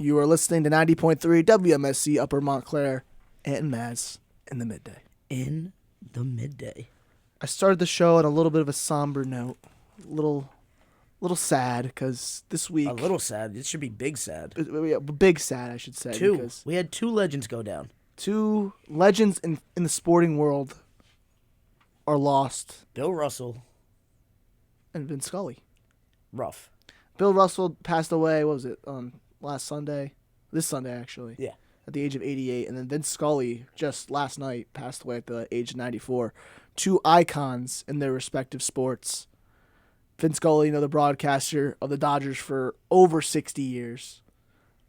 You are listening to 90.3 WMSC Upper Montclair and Mazz in the Midday. In the Midday. I started the show on a little bit of a somber note. A little sad because this week... A little sad. It should be big sad. Big sad, I should say. Because we had two legends go down. two legends in the sporting world are lost. Bill Russell. And Vin Scully. Rough. Bill Russell passed away, what was it, last Sunday? This Sunday, actually. Yeah. At the age of 88. And then Vin Scully, just last night, passed away at the age of 94. Two icons in their respective sports. Vin Scully, the broadcaster of the Dodgers for over 60 years.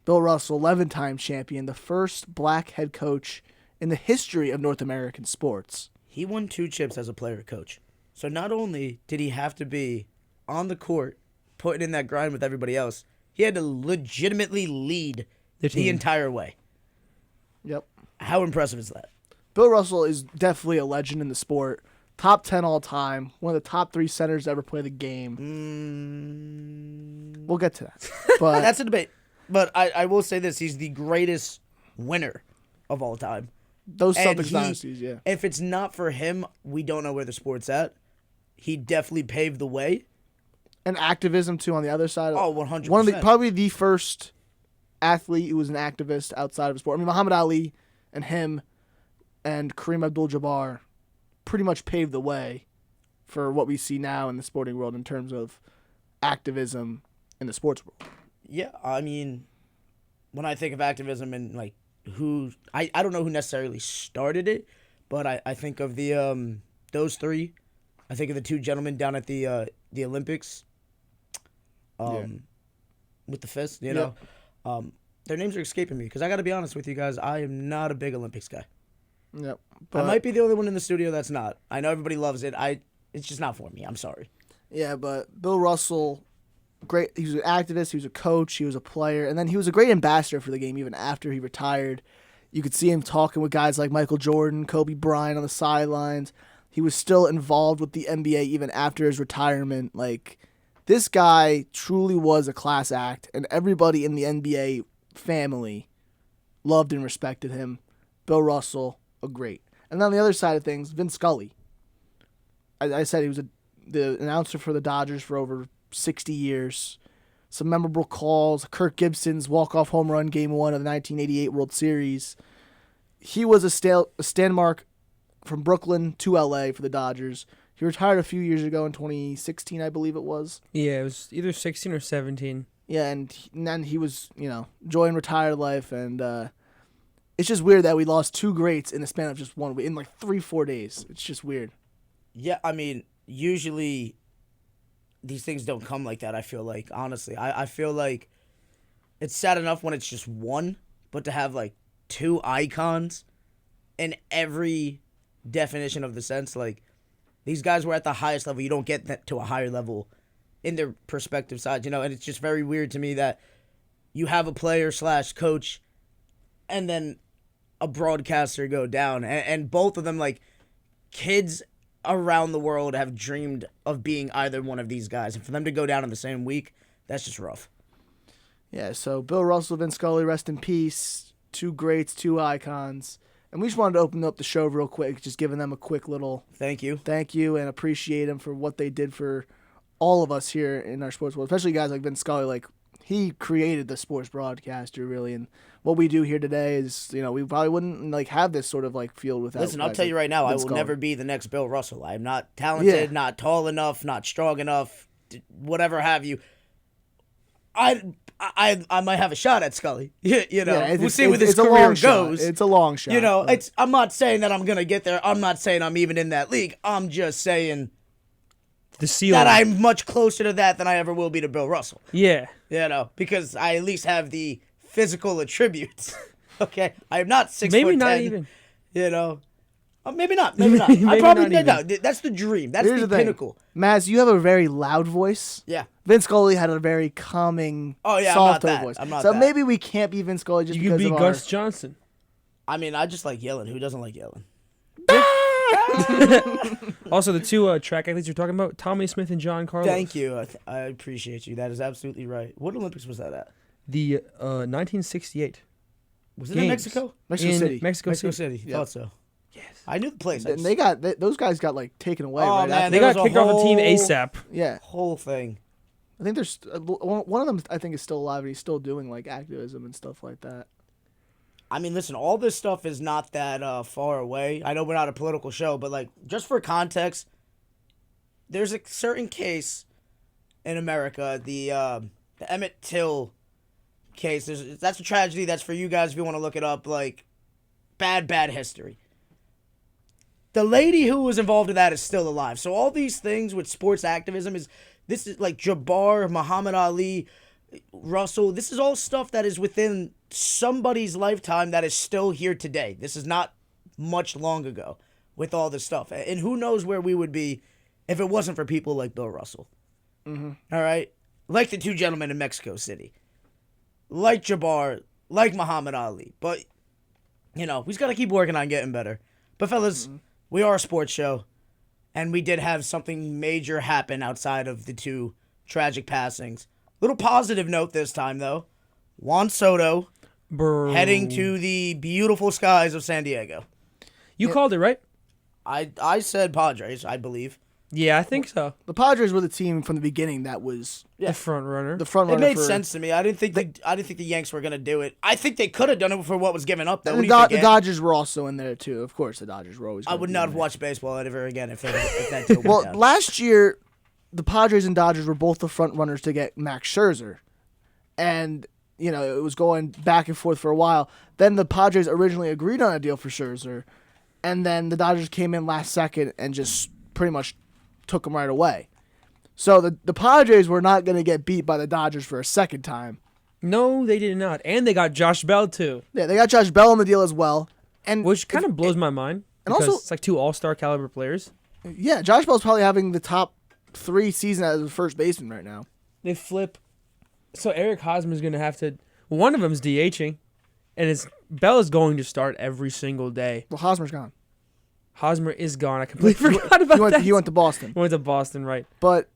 Bill Russell, 11-time champion, the first black head coach in the history of North American sports. He won 2 chips as a player coach. So not only did he have to be on the court, putting in that grind with everybody else, he had to legitimately lead the entire way. Yep. How impressive is that? Bill Russell is definitely a legend in the sport. Top 10 all time. One of the top 3 centers to ever play the game. We'll get to that. But that's a debate. But I will say this. He's the greatest winner of all time. Those Celtics dynasties, yeah. If it's not for him, we don't know where the sport's at. He definitely paved the way. And activism, too, on the other side. Oh, 100%. One of probably the first athlete who was an activist outside of sport. I mean, Muhammad Ali and him and Kareem Abdul-Jabbar pretty much paved the way for what we see now in the sporting world in terms of activism in the sports world. Yeah, I mean, when I think of activism and I don't know who necessarily started it, but I think of the those three. I think of the 2 gentlemen down at the Olympics. With the fist, know. Their names are escaping me because I got to be honest with you guys. I am not a big Olympics guy. Yep. I might be the only one in the studio that's not. I know everybody loves it. It's just not for me. I'm sorry. Yeah, but Bill Russell, great. He was an activist. He was a coach. He was a player, and then he was a great ambassador for the game even after he retired. You could see him talking with guys like Michael Jordan, Kobe Bryant on the sidelines. He was still involved with the NBA even after his retirement. This guy truly was a class act, and everybody in the NBA family loved and respected him. Bill Russell, a great. And on the other side of things, Vin Scully. I said he was the announcer for the Dodgers for over 60 years. Some memorable calls. Kirk Gibson's walk-off home run Game 1 of the 1988 World Series. He was a standmark from Brooklyn to L.A. for the Dodgers. He retired a few years ago in 2016, I believe it was. Yeah, it was either 16 or 17. Yeah, and then he was, enjoying retired life, and it's just weird that we lost 2 greats in the span of just 1 week, in 3-4 days. It's just weird. Yeah, I mean, usually these things don't come like that, I feel like, honestly. I feel like it's sad enough when it's just 1, but to have, 2 icons in every definition of the sense, these guys were at the highest level. You don't get that to a higher level in their perspective sides, and it's just very weird to me that you have a player / coach and then a broadcaster go down. And both of them, kids around the world have dreamed of being either one of these guys. And for them to go down in the same week, that's just rough. Yeah, so Bill Russell, Vin Scully, rest in peace. 2 greats, 2 icons. And we just wanted to open up the show real quick, just giving them a quick little thank you, and appreciate them for what they did for all of us here in our sports world, especially guys like Vin Scully. He created the sports broadcaster, really, and what we do here today is, we probably wouldn't have this sort of field without. Listen, I'll tell you right now, I will never be the next Bill Russell. I'm not talented, not tall enough, not strong enough, whatever have you. I might have a shot at Scully. We'll see where this career goes. It's a long shot. I'm not saying that I'm gonna get there. I'm not saying I'm even in that league. I'm just saying the ceiling. That I'm much closer to that than I ever will be to Bill Russell. Yeah. Because I at least have the physical attributes. Okay, I am not 6'10". Maybe not even. Maybe not. I probably no. That's the dream. That's the pinnacle. Mazz, you have a very loud voice. Yeah. Vin Scully had a very calming, soft voice. I'm not so that. Maybe we can't be Vin Scully just because you could of be Gus Johnson. I mean, I just like yelling. Who doesn't like yelling? Also, the 2 track athletes you're talking about, Tommy Smith and John Carlos. Thank you. I appreciate you. That is absolutely right. What Olympics was that at? The 1968 Was it in games Mexico? Mexico in City. Mexico Mexico City. City. Yep. Thought so. Yes. I knew the place. And those guys got like taken away. Oh, right man, after. They There got was a kicked off the team whole- ASAP. Yeah, whole thing. I think there's one of them. I think is still alive, and he's still doing like activism and stuff like that. I mean, listen, all this stuff is not that far away. I know we're not a political show, but like, just for context, there's a certain case in America, the Emmett Till case. That's a tragedy. That's for you guys if you want to look it up. Like, bad history. The lady who was involved in that is still alive. So all these things with sports activism this is like Jabbar, Muhammad Ali, Russell. This is all stuff that is within somebody's lifetime that is still here today. This is not much long ago with all this stuff. And who knows where we would be if it wasn't for people like Bill Russell. Mm-hmm. All right? Like the two gentlemen in Mexico City. Like Jabbar. Like Muhammad Ali. But, we just got to keep working on getting better. But, fellas, we are a sports show. And we did have something major happen outside of the two tragic passings. Little positive note this time, though. Juan Soto heading to the beautiful skies of San Diego. You called it, right? I said Padres, I believe. Yeah, I think so. The Padres were the team from the beginning that was The front runner. the front It runner. made for, sense to me. I didn't think the Yanks were gonna do it. I think they could have done it for what was given up. Though. And What do the, you think, the Ed? Dodgers were also in there too. Of course, the Dodgers were always. I gonna would be not in have there. watched baseball ever again if that deal went Well, down. last year, the Padres and Dodgers were both the front runners to get Max Scherzer, and it was going back and forth for a while. Then the Padres originally agreed on a deal for Scherzer, and then the Dodgers came in last second and just pretty much took him right away. So the Padres were not going to get beat by the Dodgers for a second time. No, they did not. And they got Josh Bell, too. Yeah, they got Josh Bell on the deal as well, and Which kind of blows my mind. and Because also- it's like two all-star caliber players. yeah, Josh Bell's probably having the top 3 season as a first baseman right now. They flip. So Eric Hosmer's going to have to... One of them's DHing. And Bell is going to start every single day. Well, Hosmer's gone. Hosmer is gone. I completely forgot about that. He went to Boston, He went to Boston, right. but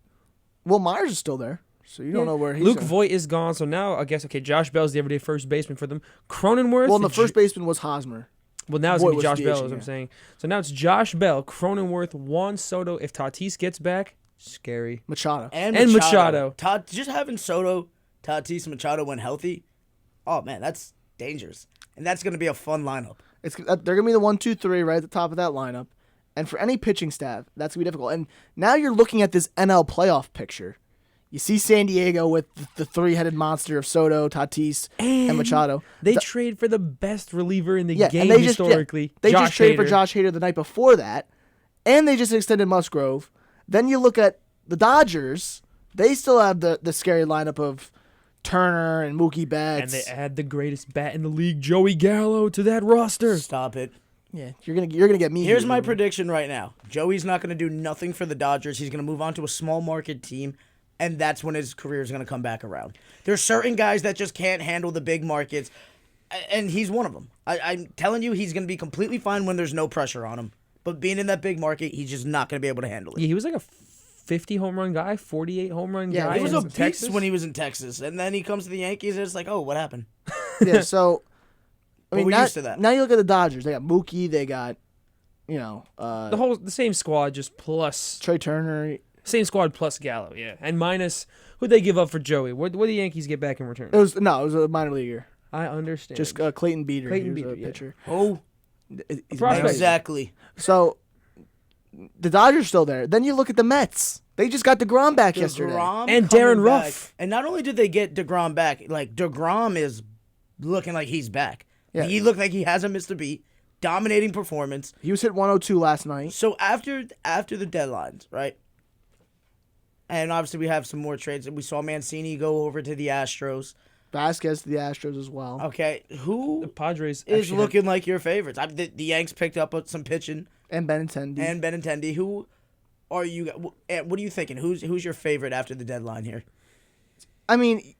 Will Myers is still there, so you don't know where he's. Luke going. Voigt is gone, so now I guess, Josh Bell's the everyday first baseman for them. Cronenworth... Well, the first baseman was Hosmer. Well, now it's Voigt going to be was Josh Bell, DHing, as I'm yeah. saying. So now it's Josh Bell, Cronenworth, Juan Soto. If Tatis gets back, scary. Machado. And Machado. Just having Soto, Tatis, Machado when healthy. Oh man, that's dangerous, and that's going to be a fun lineup. They're gonna be the 1, 2, 3 right at the top of that lineup, and for any pitching staff, that's gonna be difficult. And now you're looking at this NL playoff picture. You see San Diego with the 3-headed monster of Soto, Tatis, and Machado. They trade for the best reliever in the Yeah, game and they just historically. they Josh just traded for Hader. Josh Hader the night before that, and they just extended Musgrove. Then you look at the Dodgers; they still have the scary lineup of Turner and Mookie And Betts. they add the greatest bat in the league, Joey Gallo, to that roster. Stop it. Yeah, you're gonna get me. Here's here, my Ruben. prediction right now. Joey's not going to do nothing for the Dodgers. He's going to move on to a small market team, and that's when his career is going to come back around. There's certain guys that just can't handle the big markets, and he's one of them. I'm telling you, he's going to be completely fine when there's no pressure on him. But being in that big market, he's just not going to be able to handle it. Yeah, he was like a 50 home run guy, 48 home run Yeah, guy. He was in a beast Texas. when he was in Texas, and then he comes to the Yankees, and it's like, oh, what happened? Yeah, so I But mean, we're now, used to that. now you look at the Dodgers. They got Mookie. They got The same squad, just plus Trey Turner. same squad plus Gallo, yeah, and minus who'd they give up for Joey? What do the Yankees get back in return? It was a minor leaguer. I understand. Just Clayton Beater. Clayton he was Beater, a yeah. pitcher. Oh, He's Prospect. amazing. exactly. So the Dodgers are still there. Then you look at the Mets. They just got DeGrom back yesterday. DeGrom And coming Darren back. Ruff. And not only did they get DeGrom back, like DeGrom is looking like he's back. Yeah. He looked like he hasn't missed a beat. Dominating performance. He was hit 102 last night. So after the deadlines, right? And obviously we have some more trades. We saw Mancini go over to the Astros. Vasquez to the Astros as well. Okay, the who Padres is actually looking like your favorites? The Yanks picked up some pitching And Benintendi. and Benintendi. Who are you? What are you thinking? Who's your favorite after the deadline here? I mean,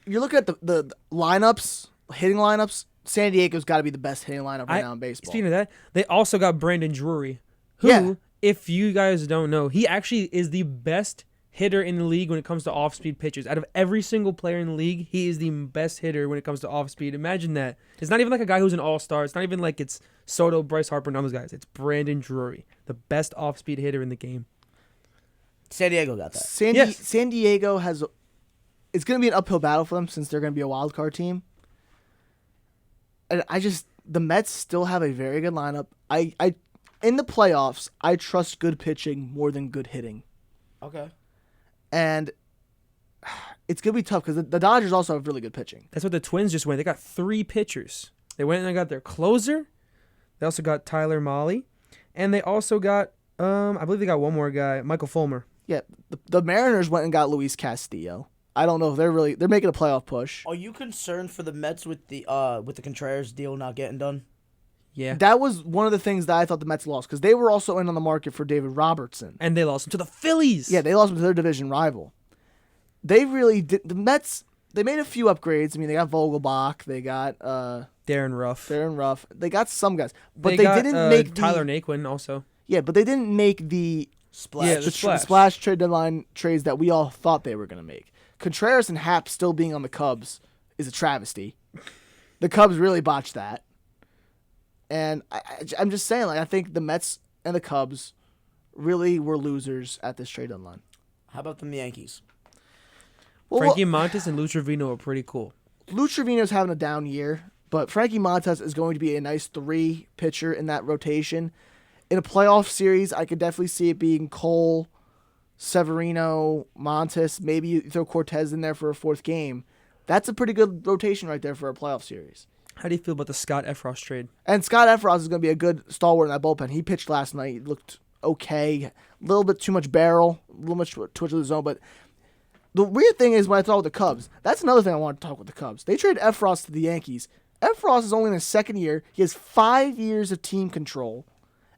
you're looking at the lineups, hitting lineups. San Diego's got to be the best hitting lineup right now in baseball. Speaking of that, they also got Brandon Drury, who, Yeah. if you guys don't know, he actually is the best hitter in the league when it comes to off-speed pitches. Out of every single player in the league, he is the best hitter when it comes to off-speed. Imagine that. It's not even like a guy who's an all-star. It's not even like it's Soto, Bryce Harper, none of those guys. It's Brandon Drury, the best off-speed hitter in the game. San Diego got that. San Diego has. It's going to be an uphill battle for them since they're going to be a wild card team. And the Mets still have a very good lineup. In the playoffs, I trust good pitching more than good hitting. Okay. And it's going to be tough because the Dodgers also have really good pitching. That's what the Twins just went. They got 3 pitchers. They went and they got their closer. They also got Tyler Mahle. And they also got, I believe they got one more guy, Michael Fulmer. Yeah, the Mariners went and got Luis Castillo. I don't know if they're making a playoff push. Are you concerned for the Mets with the Contreras deal not getting done? Yeah. That was one of the things that I thought the Mets lost because they were also in on the market for David Robertson. And they lost him to the Phillies. Yeah, they lost him to their division rival. They really did. The Mets, they made a few upgrades. I mean, they got Vogelbach. They got Darren Ruff. They got some guys. But they got, didn't make Tyler Naquin also. Yeah, but they didn't make the Splash. Yeah, the splash. splash trade deadline trades that we all thought they were going to make. Contreras and Happ still being on the Cubs is a travesty. The Cubs really botched that. And I'm just saying, I think the Mets and the Cubs really were losers at this trade deadline. How about the Yankees? Well, Frankie Montas and Lou Trevino are pretty cool. Lou Trevino's having a down year, but Frankie Montas is going to be a nice 3 pitcher in that rotation. In a playoff series, I could definitely see it being Cole, Severino, Montas. Maybe you throw Cortez in there for a 4th game. That's a pretty good rotation right there for a playoff series. How do you feel about the Scott Efros trade? And Scott Efros is going to be a good stalwart in that bullpen. He pitched last night. He looked okay. A little bit too much barrel, a little much too much of the zone. But the weird thing is when I talk with the Cubs, that's another thing I want to talk with the Cubs. They traded Efros to the Yankees. Efros is only in his 2nd year. He has 5 years of team control.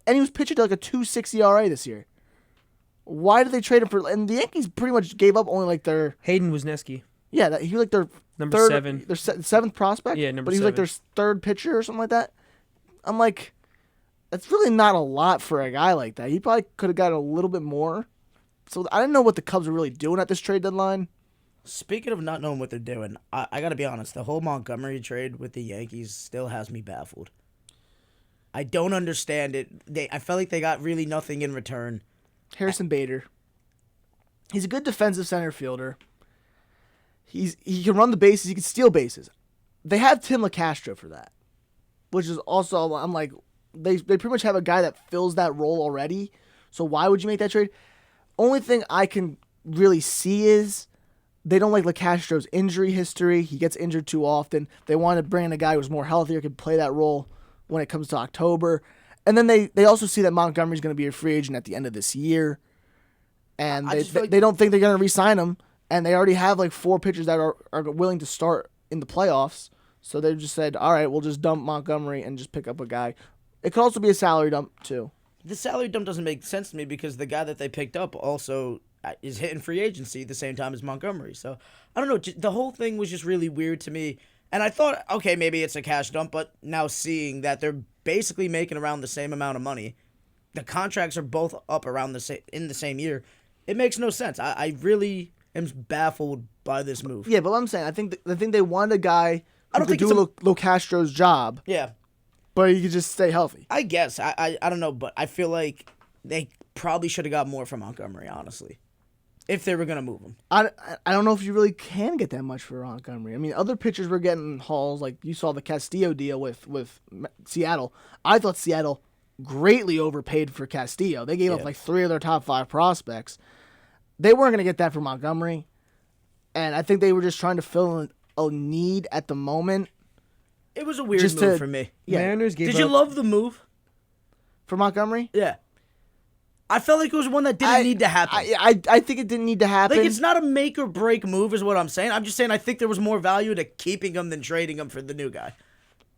And he was pitching to like a 2.6 ERA this year. Why did they trade him for? And the Yankees pretty much gave up only like their. Hayden Wesneski. Yeah, he was like their Number third, 7. their 7th prospect. Yeah, number But he was like their 3rd pitcher or something like that. I'm like, that's really not a lot for a guy like that. He probably could have gotten a little bit more. So I didn't know what the Cubs were really doing at this trade deadline. Speaking of not knowing what they're doing, I got to be honest. The whole Montgomery trade with the Yankees still has me baffled. I don't understand it. I felt like they got really nothing in return. Harrison Bader. He's a good defensive center fielder. He can run the bases. He can steal bases. They have Tim LaCastro for that, which is also, I'm like, they pretty much have a guy that fills that role already. So why would you make that trade? Only thing I can really see is they don't like LaCastro's injury history. He gets injured too often. They want to bring in a guy who's more healthier, can play that role when it comes to October. And then they also see that Montgomery's going to be a free agent at the end of this year. And they don't think they're going to re-sign him. And they already have like 4 pitchers that are willing to start in the playoffs. So they just said, all right, we'll just dump Montgomery and just pick up a guy. It could also be a salary dump, too. The salary dump doesn't make sense to me because the guy that they picked up also is hitting free agency at the same time as Montgomery. So, I don't know. The whole thing was just really weird to me. And I thought, okay, maybe it's a cash dump, but now seeing that they're basically making around the same amount of money, the contracts are both up around in the same year, it makes no sense. I really am baffled by this move. Yeah, but what I'm saying, I think they wanted a guy who could do LoCastro's job. Yeah. But he could just stay healthy. I guess. I don't know, but I feel like they probably should have got more from Montgomery, honestly, if they were going to move him. I don't know if you really can get that much for Montgomery. I mean, other pitchers were getting hauls. Like you saw the Castillo deal with Seattle. I thought Seattle greatly overpaid for Castillo. They gave up like 3 of their top 5 prospects. They weren't going to get that for Montgomery. And I think they were just trying to fill a need at the moment. It was a weird move for me. Yeah. Mariners gave Did you love the move? For Montgomery? Yeah. I felt like it was one that didn't need to happen. I think it didn't need to happen. Like, it's not a make or break move is what I'm saying. I'm just saying I think there was more value to keeping him than trading him for the new guy.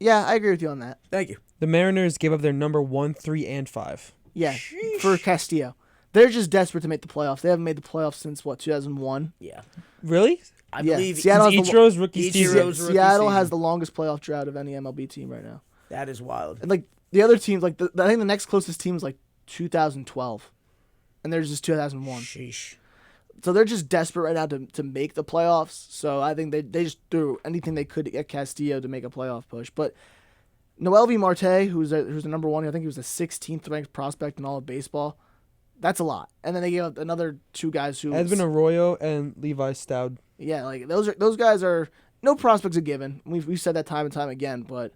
Yeah, I agree with you on that. Thank you. The Mariners gave up their number 1, 3, and 5. Yeah, Sheesh. for Castillo. They're just desperate to make the playoffs. They haven't made the playoffs since, 2001? Yeah. Really? I believe Seattle has Ichiro's rookie season. Seattle has the longest playoff drought of any MLB team right now. That is wild. And like the other teams, like I think the next closest team is like 2012, and theirs is 2001. Sheesh. So they're just desperate right now to make the playoffs. So I think they just threw anything they could to get Castillo to make a playoff push. But Noelvi Marte, who's the number one, I think he was the 16th ranked prospect in all of baseball. That's a lot. And then they gave up another two guys who Edwin Arroyo and Levi Stout. Yeah, like those guys are no prospects a given. We've said that time and time again, but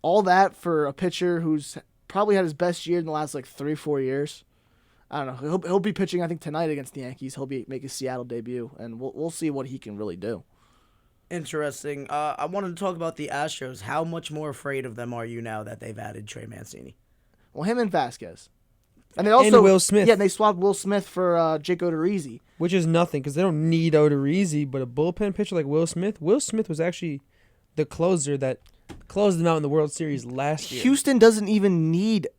all that for a pitcher who's probably had his best year in the last like 3-4 years. I don't know. He'll be pitching I think tonight against the Yankees. He'll make his Seattle debut, and we'll see what he can really do. Interesting. I wanted to talk about the Astros. How much more afraid of them are you now that they've added Trey Mancini? Well, him and Vasquez. And they also Will Smith. Yeah, they swapped Will Smith for Jake Odorizzi. Which is nothing because they don't need Odorizzi, but a bullpen pitcher like Will Smith. Will Smith was actually the closer that closed them out in the World Series last year. Houston doesn't even need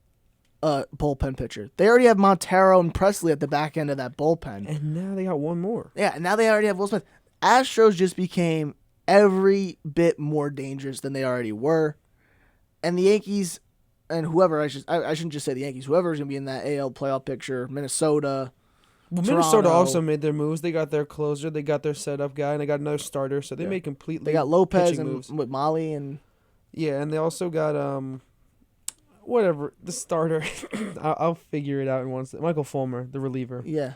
a bullpen pitcher. They already have Montero and Presley at the back end of that bullpen. And now they got one more. Yeah, and now they already have Will Smith. Astros just became every bit more dangerous than they already were. And the Yankees and whoever, I shouldn't just say the Yankees, whoever's going to be in that AL playoff picture, Minnesota. Well, Toronto. Minnesota also made their moves. They got their closer, they got their setup guy, and they got another starter. So they made completely. They got Lopez pitching and moves. with Molly and Yeah, and they also got whatever the starter. I'll figure it out in one second. Michael Fulmer, the reliever. yeah,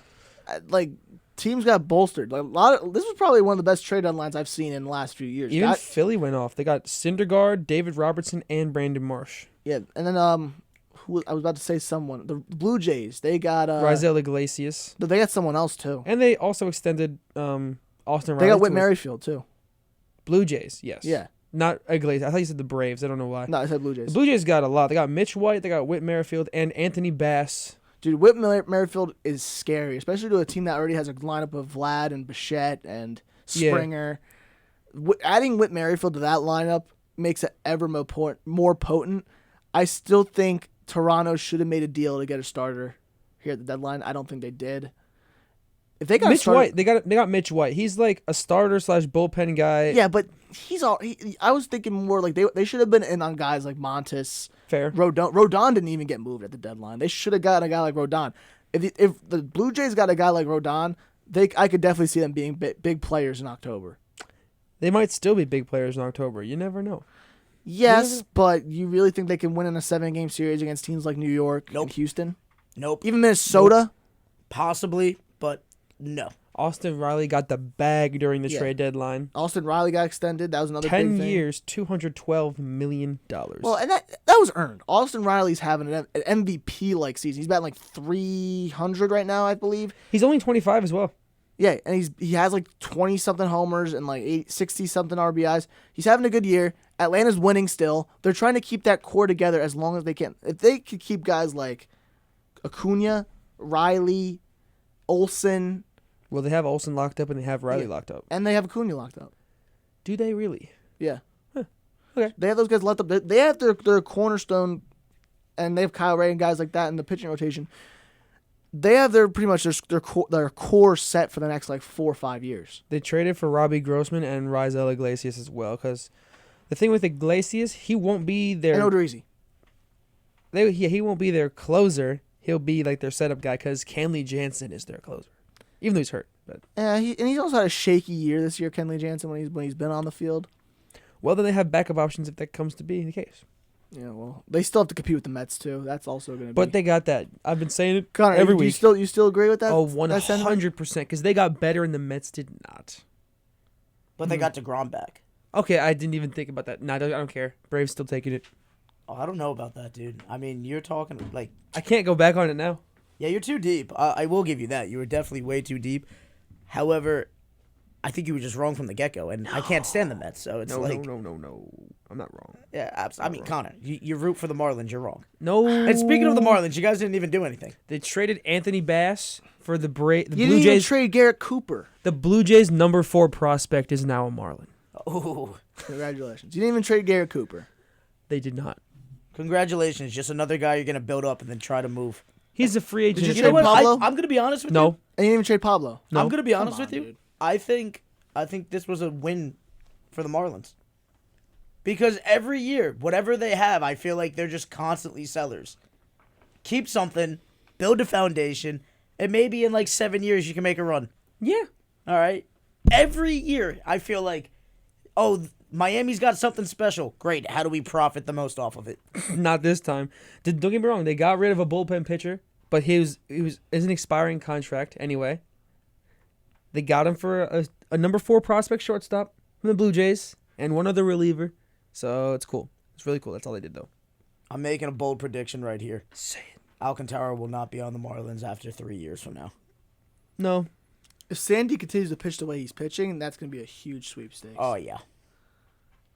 like teams got bolstered. Like this was probably one of the best trade deadlines I've seen in the last few years. Even Philly went off. They got Syndergaard, David Robertson, and Brandon Marsh. Yeah, and then who I was about to say someone. The Blue Jays, they got Raisel Iglesias, but they got someone else too. and they also extended Austin Riley. They got Whit to Merrifield too. Blue Jays, yes. Yeah. Not Iglesias. I thought you said the Braves. I don't know why. No, I said Blue Jays. The Blue Jays got a lot. They got Mitch White, they got Whit Merrifield, and Anthony Bass. Dude, Whit Merrifield is scary, especially to a team that already has a lineup of Vlad and Bichette and Springer. Yeah. Adding Whit Merrifield to that lineup makes it ever more potent. I still think Toronto should have made a deal to get a starter here at the deadline. I don't think they did. If they got Mitch White, they got Mitch White. He's like a starter / bullpen guy. Yeah, but I was thinking more like they should have been in on guys like Montes. Fair. Rodon didn't even get moved at the deadline. They should have got a guy like Rodon. If the Blue Jays got a guy like Rodon, I could definitely see them being big players in October. They might still be big players in October. You never know. Yes, but you really think they can win in a 7-game series against teams like New York and Houston? Nope. Even Minnesota? Nope. Possibly, but no. Austin Riley got the bag during the trade deadline. Austin Riley got extended. That was another big thing. 10 years, $212 million. Well, and that was earned. Austin Riley's having an MVP-like season. He's batting like 300 right now, I believe. He's only 25 as well. Yeah, and he has like 20-something homers and like 60-something RBIs. He's having a good year. Atlanta's winning still. They're trying to keep that core together as long as they can. If they could keep guys like Acuna, Riley, Olsen. Well, they have Olsen locked up and they have Riley locked up. And they have Acuna locked up. Do they really? Yeah. Huh. Okay. They have those guys locked up. They have their cornerstone, and they have Kyle Ray and guys like that in the pitching rotation. They have pretty much their core set for the next like 4 or 5 years. They traded for Robbie Grossman and Raisel Iglesias as well, because the thing with Iglesias, he won't be their... And Odorizzi. He won't be their closer. He'll be like their setup guy, because Kenley Jansen is their closer, even though he's hurt. But yeah, he's also had a shaky year this year, Kenley Jansen, when he's been on the field. Well, then they have backup options if that comes to be the case. Yeah, well, they still have to compete with the Mets too. That's also going to be. But they got that. I've been saying it Connor, every week. You still agree with that? Oh, 100%, because they got better and the Mets did not. But they got DeGrom back. Okay, I didn't even think about that. Nah, I don't care. Braves still taking it. Oh, I don't know about that, dude. I mean, you're talking like... I can't go back on it now. Yeah, you're too deep. I will give you that. You were definitely way too deep. However, I think you were just wrong from the get-go, and I can't stand the Mets, so it's No. I'm not wrong. Yeah, absolutely. I mean, Connor, you root for the Marlins, you're wrong. No. And speaking of the Marlins, you guys didn't even do anything. They traded Anthony Bass for the Blue You didn't even Jays. trade Garrett Cooper. The Blue Jays' number 4 prospect is now a Marlin. Oh, Congratulations. You didn't even trade Garrett Cooper. They did not. congratulations. Just another guy you're going to build up and then try to move. He's a free agent. you You know what? Pablo? I'm going to be honest with No. you. And you didn't even trade Pablo. No. I'm going to be honest Come with on, you. dude. I think this was a win for the Marlins. Because every year, whatever they have, I feel like they're just constantly sellers. Keep something, build a foundation, And maybe in like 7 years you can make a run. Yeah. All right. Every year I feel like, Miami's got something special. Great. How do we profit the most off of it? Not this time. Don't get me wrong. They got rid of a bullpen pitcher, but he was an expiring contract anyway. They got him for a number 4 prospect shortstop from the Blue Jays and one other reliever. So it's cool. It's really cool. That's all they did, though. I'm making a bold prediction right here. Say it. Alcantara will not be on the Marlins after 3 years from now. No. If Sandy continues to pitch the way he's pitching, that's going to be a huge sweepstakes. Oh, yeah.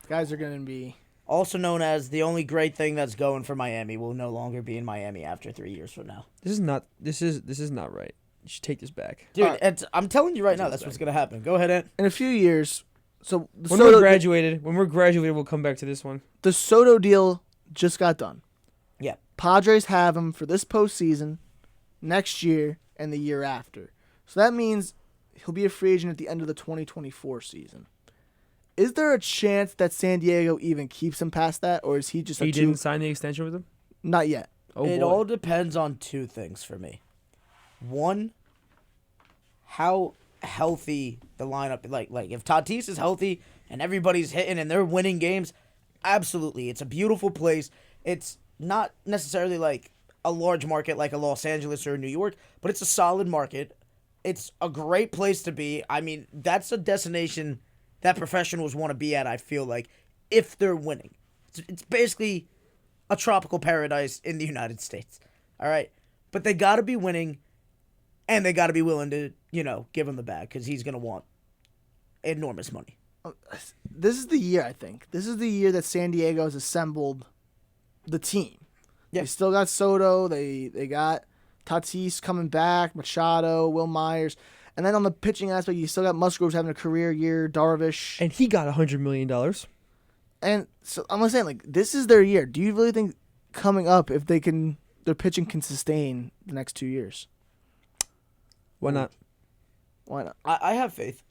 Guys are going to be... Also known as the only great thing that's going for Miami will no longer be in Miami after 3 years from now. This is not right. You should take this back. Dude, I'm telling you right now, that's what's going to happen. Go ahead, Ant. In a few years... So When we're graduated, we'll come back to this one. The Soto deal just got done. Yeah. Padres have him for this postseason, next year, and the year after. So that means he'll be a free agent at the end of the 2024 season. Is there a chance that San Diego even keeps him past that, or is he just He didn't sign the extension with him? Not yet. Oh, It boy. all depends on 2 things for me. One, how healthy the lineup, like if Tatis is healthy and everybody's hitting and they're winning games, absolutely, it's a beautiful place. It's not necessarily like a large market like a Los Angeles or New York, but it's a solid market. It's a great place to be. I mean, that's a destination that professionals want to be at, I feel like, if they're winning. It's basically a tropical paradise in the United States. All right? But they got to be winning, and they got to be willing to, give him the bag because he's going to want enormous money. This is the year, I think. This is the year that San Diego has assembled the team. Yeah. They still got Soto. They got Tatis coming back, Machado, Will Myers. And then on the pitching aspect, you still got Musgroves having a career year, Darvish. And he got $100 million. And so I'm saying, like, this is their year. Do you really think coming up, if their pitching can sustain the next 2 years? Why not? Why not? I have faith.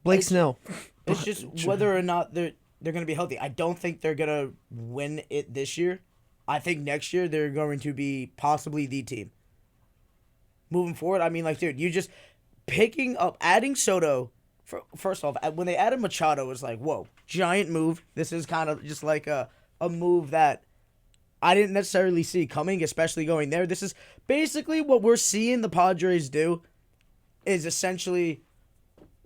Blake Snell. It's just whether or not they're going to be healthy. I don't think they're going to win it this year. I think next year they're going to be possibly the team. Moving forward, I mean, like, dude, you just adding Soto. First off, when they added Machado, it was like, whoa, giant move. This is kind of just like a move that I didn't necessarily see coming, especially going there. This is basically what we're seeing the Padres do is essentially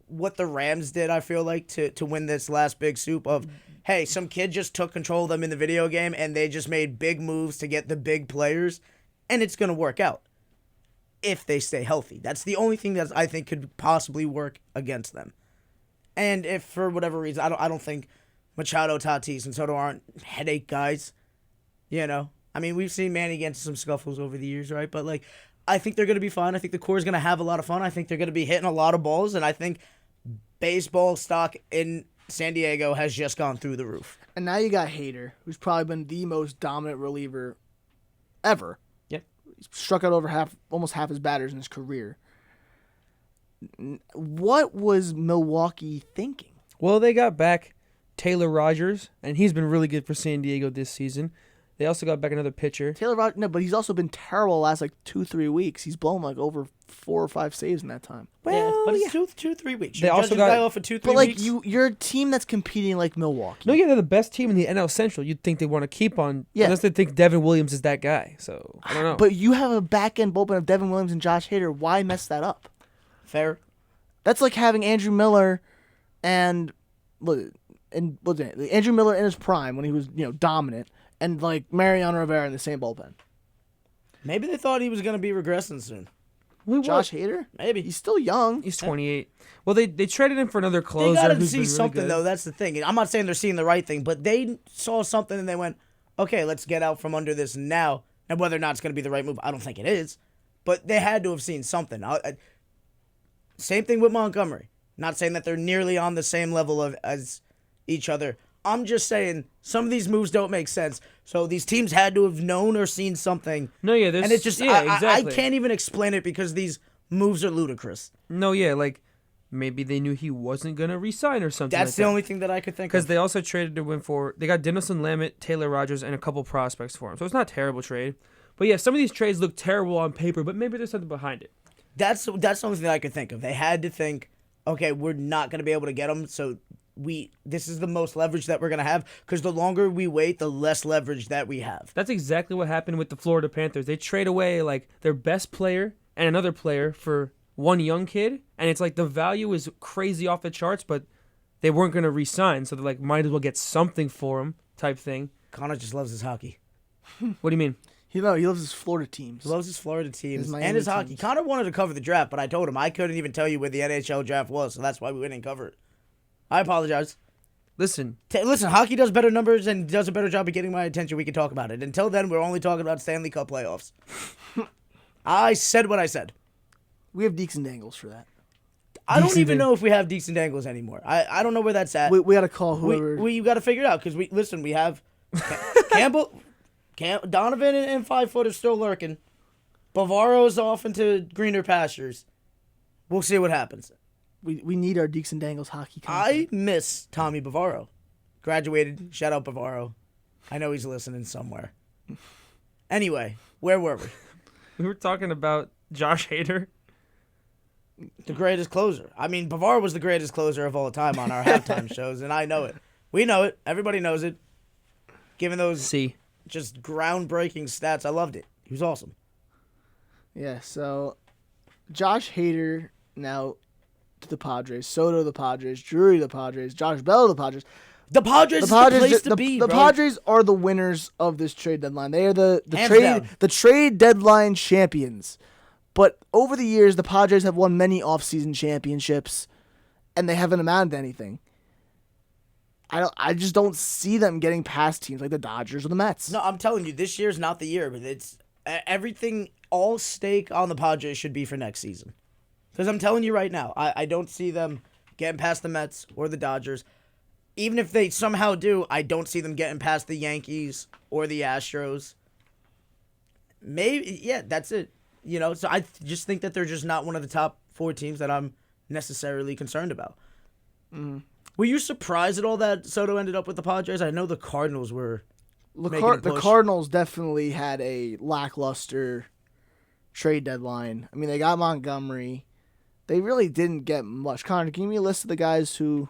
what the Rams did, I feel like, to win this last big soup of, hey, some kid just took control of them in the video game and they just made big moves to get the big players, and it's going to work out if they stay healthy. That's the only thing that I think could possibly work against them. And if for whatever reason, I don't think Machado, Tatis, and Soto aren't headache guys, I mean, we've seen Manny get into some scuffles over the years, right? But, like, I think they're going to be fine. I think the core is going to have a lot of fun. I think they're going to be hitting a lot of balls, and I think baseball stock in San Diego has just gone through the roof. And now you got Hader, who's probably been the most dominant reliever ever. Yeah. He's struck out over almost half his batters in his career. What was Milwaukee thinking? Well, they got back Taylor Rogers, and he's been really good for San Diego this season. They also got back another pitcher. Taylor Rogers, no, but he's also been terrible the last 2-3 weeks. He's blown over 4 or 5 saves in that time. Well, but it's 2-3 weeks. They You're also judging got- a guy off for 2-3 But weeks. you're a team that's competing like Milwaukee. No, yeah, they're the best team in the NL Central. You'd think they want to keep on, Yeah. unless they think Devin Williams is that guy. So I don't know. But you have a back end bullpen of Devin Williams and Josh Hader. Why mess that up? Fair. That's like having Andrew Miller and Andrew Miller in his prime when he was dominant, and like Mariano Rivera in the same bullpen. Maybe they thought he was going to be regressing soon. Josh Hader, Maybe. he's still young. He's 28. Well, they traded him for another They closer. got to who's been see really something, good. though. That's the thing. I'm not saying they're seeing the right thing, but they saw something and they went, okay, let's get out from under this now. And whether or not it's going to be the right move, I don't think it is. But they had to have seen something. Same thing with Montgomery. Not saying that they're nearly on the same level as each other. I'm just saying some of these moves don't make sense. So these teams had to have known or seen something. No, yeah, there's, And it's just, yeah, I exactly. can't even explain it because these moves are ludicrous. No, yeah, like maybe they knew he wasn't gonna resign or something. That's like the that. only thing that I could think Because of. they also traded to win for. They got Dinelson Lamet, Taylor Rogers, and a couple prospects for him. So it's not a terrible trade. But yeah, some of these trades look terrible on paper, but maybe there's something behind it. That's the only thing I could think of. They had to think, okay, we're not going to be able to get him, so this is the most leverage that we're going to have, because the longer we wait, the less leverage that we have. That's exactly what happened with the Florida Panthers. They trade away like their best player and another player for one young kid, and it's like the value is crazy off the charts, but they weren't going to re-sign, so they're like, might as well get something for him type thing. Connor just loves his hockey. What do you mean? He loves his Florida teams. He loves his Florida teams Miami and his hockey. teams. Connor wanted to cover the draft, but I told him I couldn't even tell you where the NHL draft was, so that's why we didn't cover it. I apologize. Listen, Listen, hockey does better numbers and does a better job of getting my attention. We can talk about it. Until then, we're only talking about Stanley Cup playoffs. I said what I said. We have Deeks and Dangles for that. I don't Deeks even and know if we have Deeks and Dangles anymore. I don't know where that's at. We got to call whoever. You got to figure it out, because we have Campbell, Donovan and 5 foot are still lurking. Bavaro's off into greener pastures. We'll see what happens. We need our Deeks and Dangles hockey I content. miss Tommy Bavaro. Graduated. Shout out Bavaro. I know he's listening somewhere. Anyway, where were we? we were talking about Josh Hader. The greatest closer. I mean, Bavaro was the greatest closer of all time on our halftime shows, and I know it. We know it. Everybody knows it. Given those See, just groundbreaking stats, I loved it. He was awesome. Yeah, so Josh Hader now to the Padres, Soto to the Padres, Drury to the Padres, Josh Bell to the Padres. The Padres is the place to be, the bro. Padres are the winners of this trade deadline. They are the Hands down. trade deadline champions. But over the years, the Padres have won many offseason championships, and they haven't amounted to anything. I just don't see them getting past teams like the Dodgers or the Mets. No, I'm telling you, this year's not the year, but it's everything, all stake on the Padres should be for next season. Because I'm telling you right now, I don't see them getting past the Mets or the Dodgers. Even if they somehow do, I don't see them getting past the Yankees or the Astros. Maybe, yeah, that's it. You know, so I just think that they're just not one of the top 4 teams that I'm necessarily concerned about. Were you surprised at all that Soto ended up with the Padres? I know the Cardinals were making a The push. Cardinals definitely had a lackluster trade deadline. I mean, they got Montgomery. They really didn't get much. Connor, can you give me a list of the guys who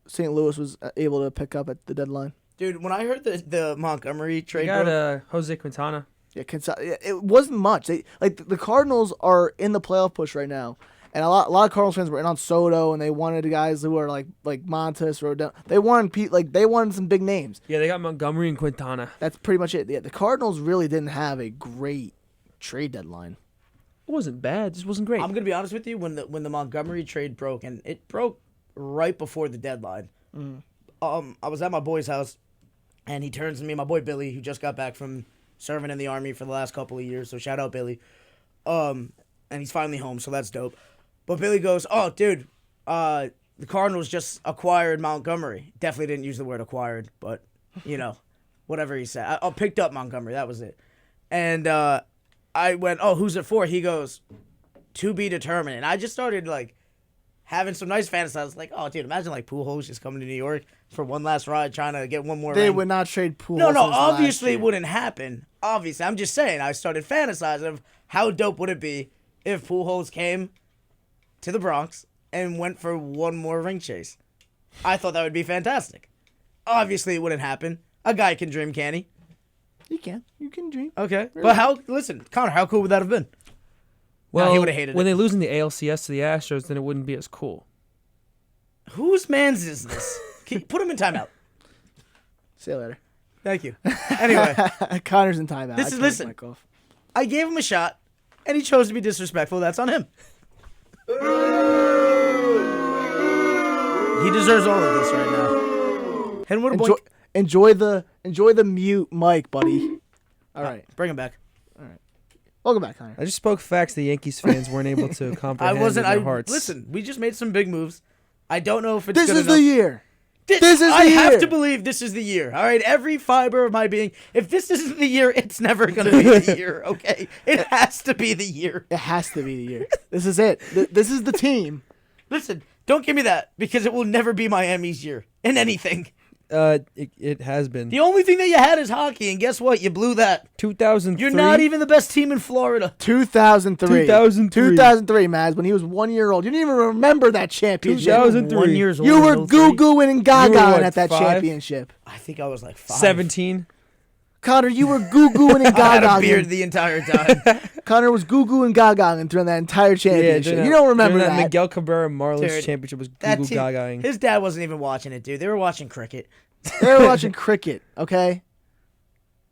St. Louis was able to pick up at the deadline? Dude, when I heard the Montgomery you trade, got bro, Jose Quintana. Yeah, it wasn't much. The Cardinals are in the playoff push right now, and a lot of Cardinals fans were in on Soto, and they wanted guys who are like Montes, Rodell. They wanted some big names. Yeah, they got Montgomery and Quintana. That's pretty much it. Yeah, the Cardinals really didn't have a great trade deadline. It wasn't bad. It just wasn't great. I'm gonna be honest with you. When the Montgomery trade broke, and it broke right before the deadline, I was at my boy's house, and he turns to me, my boy Billy, who just got back from serving in the Army for the last couple of years. So shout out Billy. And he's finally home, so that's dope. But Billy goes, "Oh, dude, the Cardinals just acquired Montgomery." Definitely didn't use the word acquired, but you know, whatever he said. I picked up Montgomery. That was it. And I went, "Oh, who's it for?" He goes, "To be determined." And I just started like having some nice fantasies. I was like, "Oh, dude, imagine like Pujols just coming to New York for one last ride, trying to get one more." They ring. would not trade Pujols. No, since last obviously year. it wouldn't happen. Obviously, I'm just saying. I started fantasizing of how dope would it be if Pujols came to the Bronx and went for one more ring chase. I thought that would be fantastic. Obviously, it wouldn't happen. A guy can dream, can he? You can dream. Okay, but listen, Connor, how cool would that have been? well, he would've hated when it. they lose in the ALCS to the Astros, then it wouldn't be as cool. Whose man's is this? Put him in timeout. See you later. Thank you. Anyway, Connor's in timeout. Listen. I gave him a shot, and he chose to be disrespectful. That's on him. He deserves all of this right now. And what a boy. Enjoy the mute mic, buddy. All right. Bring him back. Welcome back, Connor. I just spoke facts the Yankees fans weren't able to comprehend in their hearts. Listen, we just made some big moves. I don't know if it's This good is enough. the year. This is the I have year. to believe this is the year. All right, every fiber of my being. If this isn't the year, it's never going to be the year. Okay, it has to be the year. It has to be the year. This is it. This is the team. Listen, don't give me that because it will never be Miami's year in anything. It has been. The only thing that you had is hockey, and guess what? You blew that. 2003. You're not even the best team in Florida. 2003. 2003. 2003, Maz, when he was 1 year old. You didn't even remember that championship. 2003. 1 years old. You were in 03? goo-gooing and You were gaga what, at that 5? championship. I think I was like 5. 17. Connor, you were goo-gooing and I had a gaga. beard the entire time. Connor was goo-goo and gaga during that entire championship. during You don't remember during that. Miguel Cabrera Marlins Dude, championship was that Google team- Gagaing. His dad wasn't even watching it, dude. They were watching cricket. They were watching cricket, okay?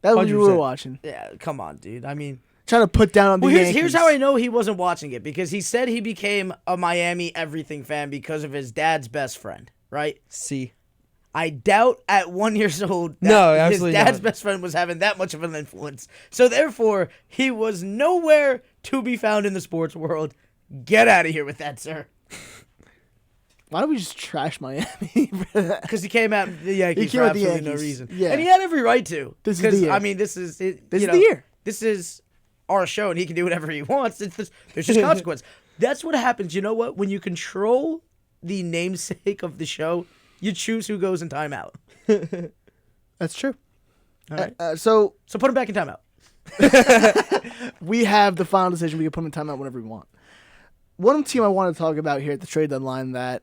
That's what you were 100%. watching. Yeah, come on, dude. I mean, Trying to put down on the well, here's Yankees. how I know he wasn't watching it, because he said he became a Miami everything fan because of his dad's best friend, right? C. I doubt at 1 year old that No, his absolutely dad's not. best friend was having that much of an influence. So therefore, he was nowhere to be found in the sports world. Get out of here with that, sir. Why don't we just trash Miami? Because he came at the Yankees came for at the absolutely no Yankees. reason. Yeah. And he had every right to. This is the 'Cause, year. I mean, this is it, This you is know, the year. This is our show, and he can do whatever he wants. There's just consequence. That's what happens. You know what? When you control the namesake of the show, you choose who goes in timeout. That's true. All right. So So put him back in timeout. we have the final decision. We can put him in timeout whenever we want. One team I want to talk about here at the trade deadline that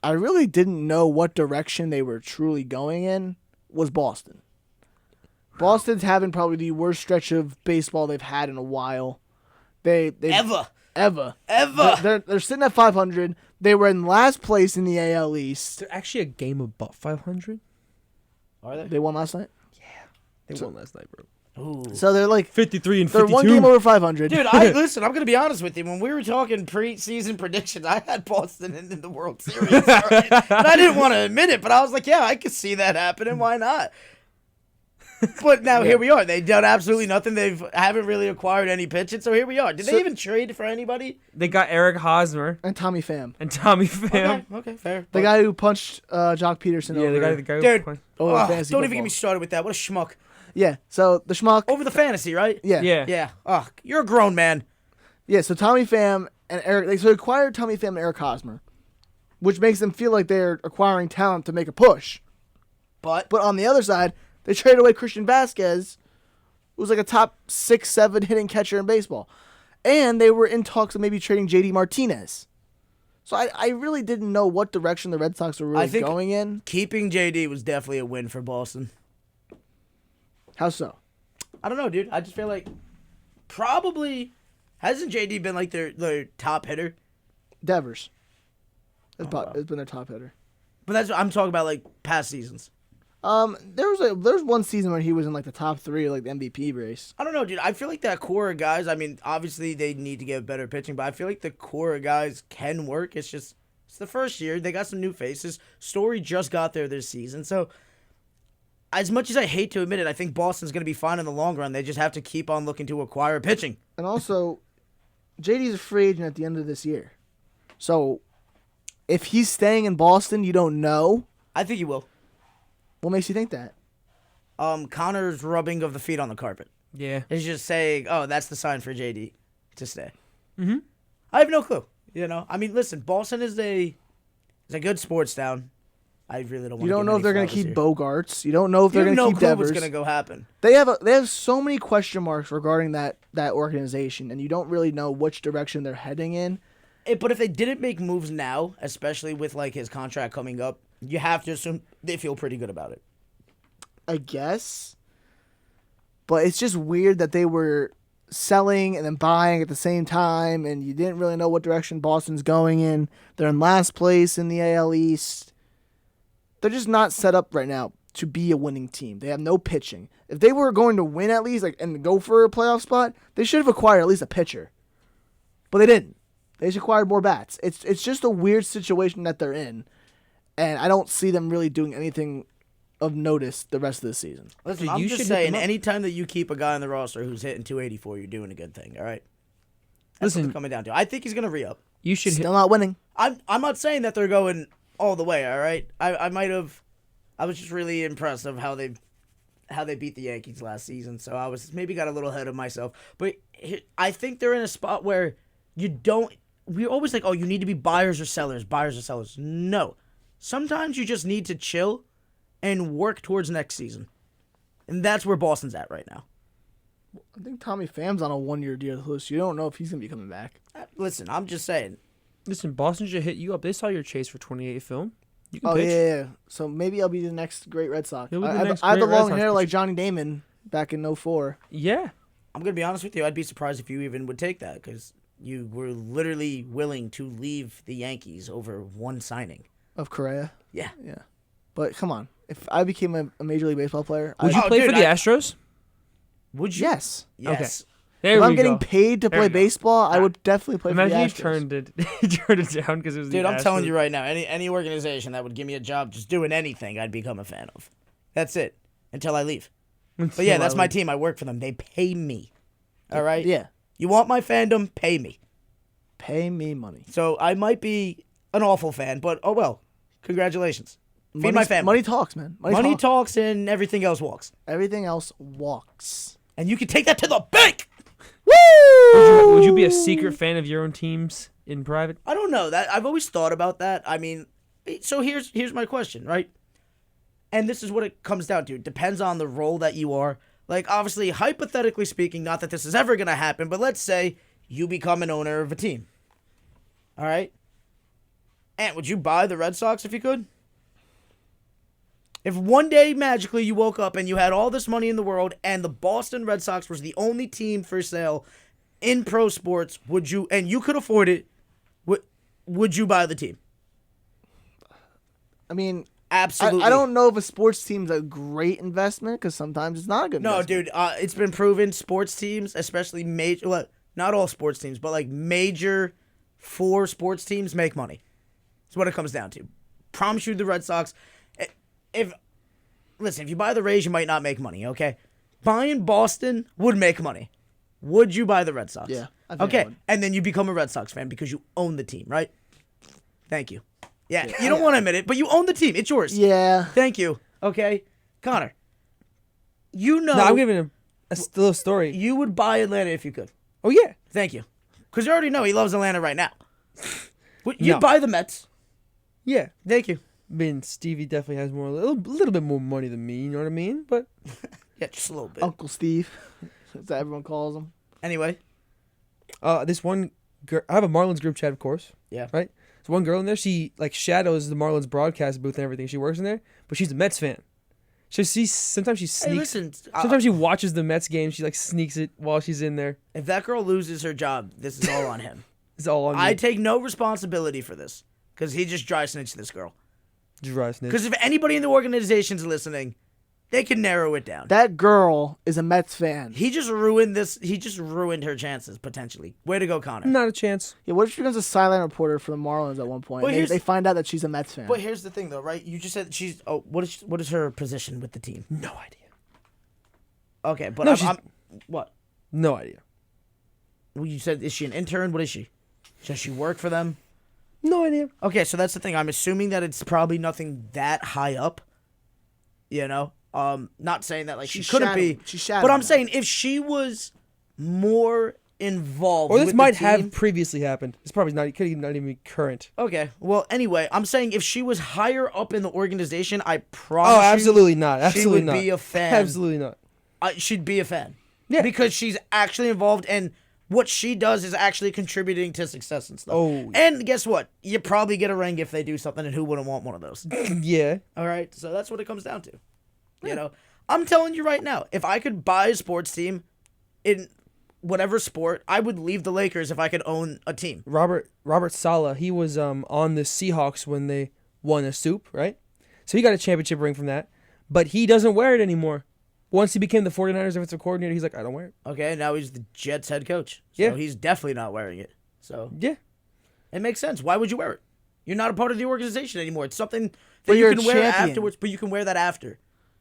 I really didn't know what direction they were truly going in was Boston. Boston's having probably the worst stretch of baseball they've had in a while. They Ever. ever. Ever. They're sitting at 500. They were in last place in the AL East. They're actually a game above 500. Are they? They won last night. They won last night, bro. Ooh. So they're like 53 and they're 52. one game over 500. Dude, listen, I'm going to be honest with you. When we were talking preseason predictions, I had Boston in the World Series. All right? And I didn't want to admit it, but I was like, yeah, I could see that happening. Why not? But now here we are. They've done absolutely nothing. They haven't really acquired any pitching, so here we are. Did they even trade for anybody? They got Eric Hosmer And Tommy Pham, and Tommy Pham. Okay, fair. the guy who punched Jock Peterson Yeah, over. the guy Dude. who played- over Ugh, fantasy don't even football. get me started with that. What a schmuck. Yeah. So the schmuck. Over the fantasy, right? Yeah. Yeah. Yeah. Ugh, you're a grown man. Yeah. So Tommy Pham and Eric. They acquired Tommy Pham and Eric Hosmer, which makes them feel like they're acquiring talent to make a push. But But on the other side, they traded away Christian Vasquez, who was like a top 6-7 hitting catcher in baseball, and they were in talks of maybe trading JD Martinez. So I really didn't know what direction the Red Sox were really I think- going in. keeping JD was definitely a win for Boston. How so? I don't know, dude. I just feel like probably hasn't JD been like their top hitter? Devers. Has wow. been their top hitter. But that's what I'm talking about, like past seasons. There was one season where he was in like the top 3, like the MVP race. I don't know, dude. I feel like that core of guys, I mean, obviously they need to get better pitching, but I feel like the core of guys can work. It's just, it's the first year. They got some new faces. Story just got there this season. So, as much as I hate to admit it, I think Boston's going to be fine in the long run. They just have to keep on looking to acquire pitching. And also, JD's a free agent at the end of this year. So, if he's staying in Boston, you don't know. I think he will. What makes you think that? Connor's rubbing of the feet on the carpet. Yeah. He's just saying, oh, that's the sign for JD to stay. Mm-hmm. I have no clue. You know, I mean, listen, Boston is a good sports town. I really don't want. You don't know if they're going to keep here. Bogarts. You don't know if they're You have going to no keep clue Devers. what's going to go happen. They have so many question marks regarding that organization, and you don't really know which direction they're heading in. But if they didn't make moves now, especially with like his contract coming up, you have to assume they feel pretty good about it. I guess. But it's just weird that they were selling and then buying at the same time, and you didn't really know what direction Boston's going in. They're in last place in the AL East. They're just not set up right now to be a winning team. They have no pitching. If they were going to win at least and go for a playoff spot, they should have acquired at least a pitcher. But they didn't. They just acquired more bats. It's just a weird situation that they're in, and I don't see them really doing anything of notice the rest of the season. Listen, Dude, I'm you just should hit saying, them up. anytime that you keep a guy on the roster who's hitting 284, you're doing a good thing. All right. That's what Listen, it's coming down to. I think he's going to re-up. you should hit. Still not winning. I'm not saying that they're going all the way. All right. I was just really impressed of how they beat the Yankees last season. So I was maybe got a little ahead of myself. But I think they're in a spot where we're always like, oh, you need to be buyers or sellers. No. Sometimes you just need to chill and work towards next season. And that's where Boston's at right now. I think Tommy Pham's on a 1-year deal, so you don't know if he's gonna be coming back. Listen, I'm just saying. Listen, Boston should hit you up. They saw your chase for 28 film. You can Oh pitch. yeah. So maybe I'll be the next great Red Sox. You'll be the I next had the great Red long Sox hair like pitcher. Johnny Damon back in 04 Yeah. I'm going to be honest with you. I'd be surprised if you even would take that because you were literally willing to leave the Yankees over one signing. of Correa. Yeah. Yeah. But come on, if I became a Major League Baseball player, Would you Oh, play dude, for the I- Astros? Would you? yes. Yes. There If we I'm getting go. paid to There play we go. baseball, I would definitely play Imagine for you the Astros. turned it down because it was Dude, the I'm telling Astros. you right now, any organization that would give me a job just doing anything, I'd become a fan of. That's it. Until I leave. But yeah, that's my team. I work for them. They pay me. All right? Yeah. You want my fandom? Pay me. Pay me money. So I might be an awful fan, but oh well. Congratulations. Feed my Money's- family. Money talks, man. Money talks and everything else walks. Everything else walks. And you can take that to the bank. Would you be a secret fan of your own teams in private? I don't know that. I've always thought about that. I mean, so here's my question, right? And this is what it comes down to. It depends on the role that you are. Like, obviously, hypothetically speaking, not that this is ever going to happen, but let's say you become an owner of a team. All right? And would you buy the Red Sox if you could? If one day magically you woke up and you had all this money in the world and the Boston Red Sox was the only team for sale in pro sports, would you, and you could afford it, would you buy the team? I mean, Absolutely. I don't know if a sports team's a great investment because sometimes it's not a good No, investment. dude, it's been proven sports teams, especially major, well, not all sports teams, but like major 4 sports teams make money. That's what it comes down to. Promise you the Red Sox. If you buy the Rays, you might not make money, okay? Buying Boston would make money. Would you buy the Red Sox? Yeah, I think I Okay, would. and then you become a Red Sox fan because you own the team, right? Thank you. Yeah, you don't want to admit it, but you own the team. It's yours. Yeah. Thank you. Okay, Connor. You know, No, I'm giving a little story. you would buy Atlanta if you could. Oh yeah. Thank you. Because you already know he loves Atlanta right now. You'd No. buy the Mets. Yeah. Thank you. I mean, Stevie definitely has a little bit more money than me. You know what I mean? But Yeah, just a little bit. Uncle Steve. That's what everyone calls him. Anyway. this one girl, I have a Marlins group chat, of course. Yeah. Right. There's one girl in there. She like shadows the Marlins broadcast booth and everything. She works in there, but she's a Mets fan. So sometimes she Hey, sneaks. listen. Sometimes she watches the Mets game. She like sneaks it while she's in there. If that girl loses her job, this is all on him. It's all on I me. take no responsibility for this. Because he just dry snitched this girl. Dry snitch. Because if anybody in the organization's listening, they can narrow it down. That girl is a Mets fan. He just ruined this. He just ruined her chances, potentially. Way to go, Connor. Not a chance. Yeah, what if she becomes a sideline reporter for the Marlins at one point? Well, and here's- they find out that she's a Mets fan. But here's the thing, though, right? You just said she's. Oh, what is her position with the team? No idea. Okay, but No, I'm what? No idea. Well, you said, is she an intern? What is she? Does she work for them? No idea. Okay, so that's the thing. I'm assuming that it's probably nothing that high up. You know, not saying that like she She's couldn't shadowing- be. she's shadowing But I'm them. saying if she was more involved, Or this with might the team, have previously happened. It's probably not. It could not even be current. Okay, well, anyway, I'm saying if she was higher up in the organization, I promise. Oh, you, absolutely not. Absolutely she would not. be a fan. Absolutely not. She'd be a fan. Yeah. Because she's actually involved and what she does is actually contributing to success and stuff. Oh. And guess what? You probably get a ring if they do something, and who wouldn't want one of those? Yeah. All right? So that's what it comes down to. You know? I'm telling you right now, if I could buy a sports team in whatever sport, I would leave the Lakers if I could own a team. Robert Saleh, he was on the Seahawks when they won a soup, right? So he got a championship ring from that, but he doesn't wear it anymore. Once he became the 49ers offensive coordinator, he's like, I don't wear it. Okay, now he's the Jets head coach. So Yeah. he's definitely not wearing it. So Yeah. it makes sense. Why would you wear it? You're not a part of the organization anymore. It's something that But you you're a can wear champion. afterwards, but you can wear that after. you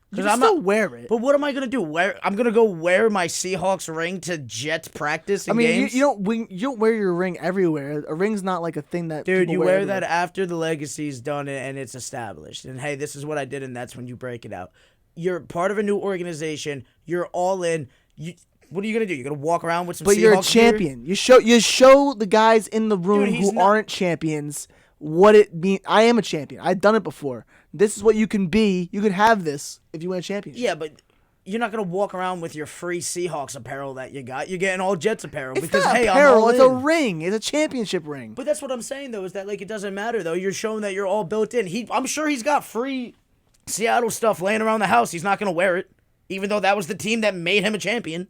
Because can I'm still not. wear it. But what am I gonna do? I'm gonna go wear my Seahawks ring to Jets practice I and mean, games. you don't wear your ring everywhere. A ring's not like a thing that Dude, people you wear everywhere. that after the legacy's done and it's established. And hey, this is what I did, and that's when you break it out. You're part of a new organization. You're all in. What are you gonna do? You're gonna walk around with some. But you're a Seahawks gear? champion. You show the guys in the room Dude, he's who not- aren't champions what it means. I am a champion. I've done it before. This is what you can be. You can have this if you win a championship. Yeah, but you're not going to walk around with your free Seahawks apparel that you got. You're getting all Jets apparel. It's because, not hey, apparel. I'm all It's in. a ring. It's a championship ring. But that's what I'm saying, though, is that, like, it doesn't matter, though. You're showing that you're all built in. I'm sure he's got free Seattle stuff laying around the house. He's not going to wear it, even though that was the team that made him a champion.